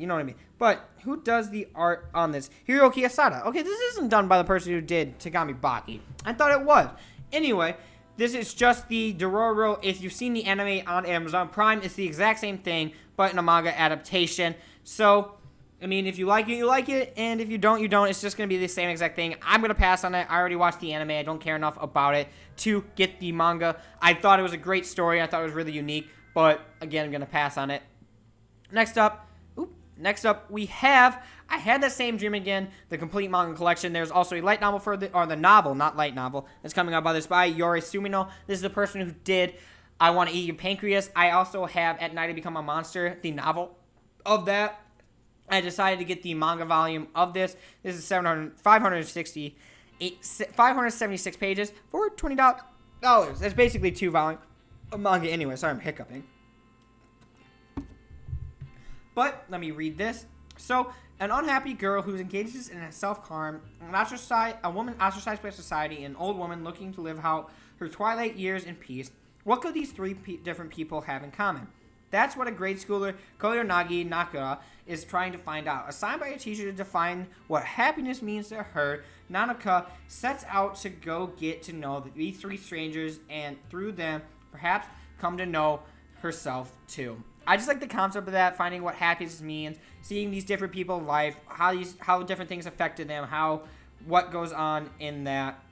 know what I mean. But who does the art on this? Hiroki Asada. Okay, this isn't done by the person who did Tsugami Baki. I thought it was. Anyway, this is just the Dororo. If you've seen the anime on Amazon Prime, it's the exact same thing, but in a manga adaptation. So, I mean, if you like it, you like it, and if you don't, you don't. It's just going to be the same exact thing. I'm going to pass on it. I already watched the anime. I don't care enough about it to get the manga. I thought it was a great story. I thought it was really unique, but again, I'm going to pass on it. Next up, we have I Had That Same Dream Again, the complete manga collection. There's also a light novel the novel, not light novel, that's coming out by Yori Sumino. This is the person who did I Want to Eat Your Pancreas. I also have At Night I Become a Monster, the novel of that. I decided to get the manga volume of this. This is 576 pages for $20. That's basically 2 volumes of manga anyway. Sorry, I'm hiccuping. But let me read this. So, an unhappy girl who engages in a self-harm, a woman ostracized by society, an old woman looking to live out her twilight years in peace. What could these three different people have in common? That's what a grade schooler, Koyonagi Nakura, is trying to find out. Assigned by a teacher to define what happiness means to her, Nanaka sets out to go get to know these 3 strangers and through them, perhaps come to know herself too. I just like the concept of that, finding what happiness means, seeing these different people in life, how different things affected them, what goes on in that,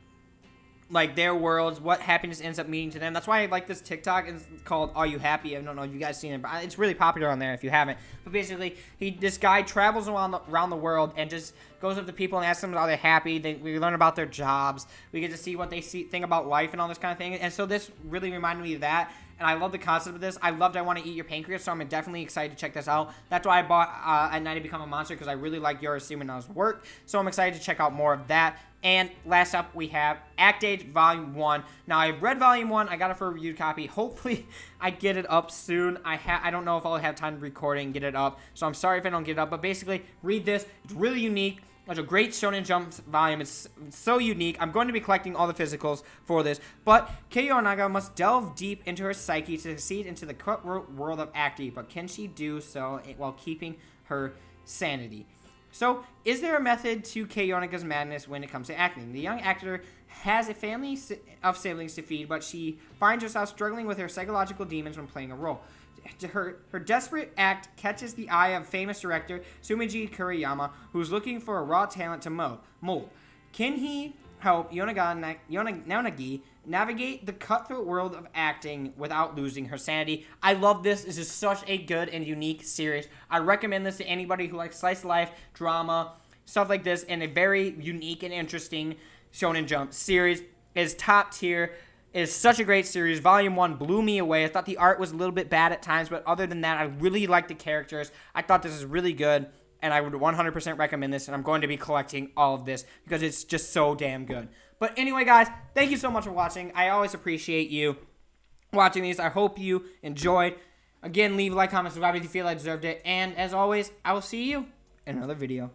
like their worlds, what happiness ends up meaning to them. That's why I like this TikTok. It's called Are You Happy? I don't know if you guys seen it, but it's really popular on there if you haven't. But basically, this guy travels around the world and just goes up to people and asks them are they happy. We learn about their jobs. We get to see what they think about life and all this kind of thing. And so this really reminded me of that. And I love the concept of this. I loved I Want to Eat Your Pancreas, so I'm definitely excited to check this out. That's why I bought At Night I Become a Monster, because I really like Yori Sumino's work. So I'm excited to check out more of that. And last up, we have Act Age Volume 1. Now, I've read Volume 1. I got it for a reviewed copy. Hopefully, I get it up soon. I don't know if I'll have time to record it and get it up. So I'm sorry if I don't get it up. But basically, read this. It's really unique. It's a great Shonen Jump volume. It's so unique. I'm going to be collecting all the physicals for this. But Kei Yonaga must delve deep into her psyche to succeed into the cutthroat world of acting. But can she do so while keeping her sanity? So, is there a method to Kei Yonaga's madness when it comes to acting? The young actor has a family of siblings to feed, but she finds herself struggling with her psychological demons when playing a role. Her desperate act catches the eye of famous director Sumiji Kuriyama, who's looking for a raw talent to mold. Can he help Yonagi navigate the cutthroat world of acting without losing her sanity? I love this. This is such a good and unique series. I recommend this to anybody who likes slice of life, drama, stuff like this, and a very unique and interesting Shonen Jump series. It is top tier. It is such a great series. Volume 1 blew me away. I thought the art was a little bit bad at times, but other than that, I really liked the characters. I thought this is really good, and I would 100% recommend this, and I'm going to be collecting all of this because it's just so damn good. But anyway, guys, thank you so much for watching. I always appreciate you watching these. I hope you enjoyed. Again, leave a like, comment, subscribe if you feel I deserved it. And as always, I will see you in another video.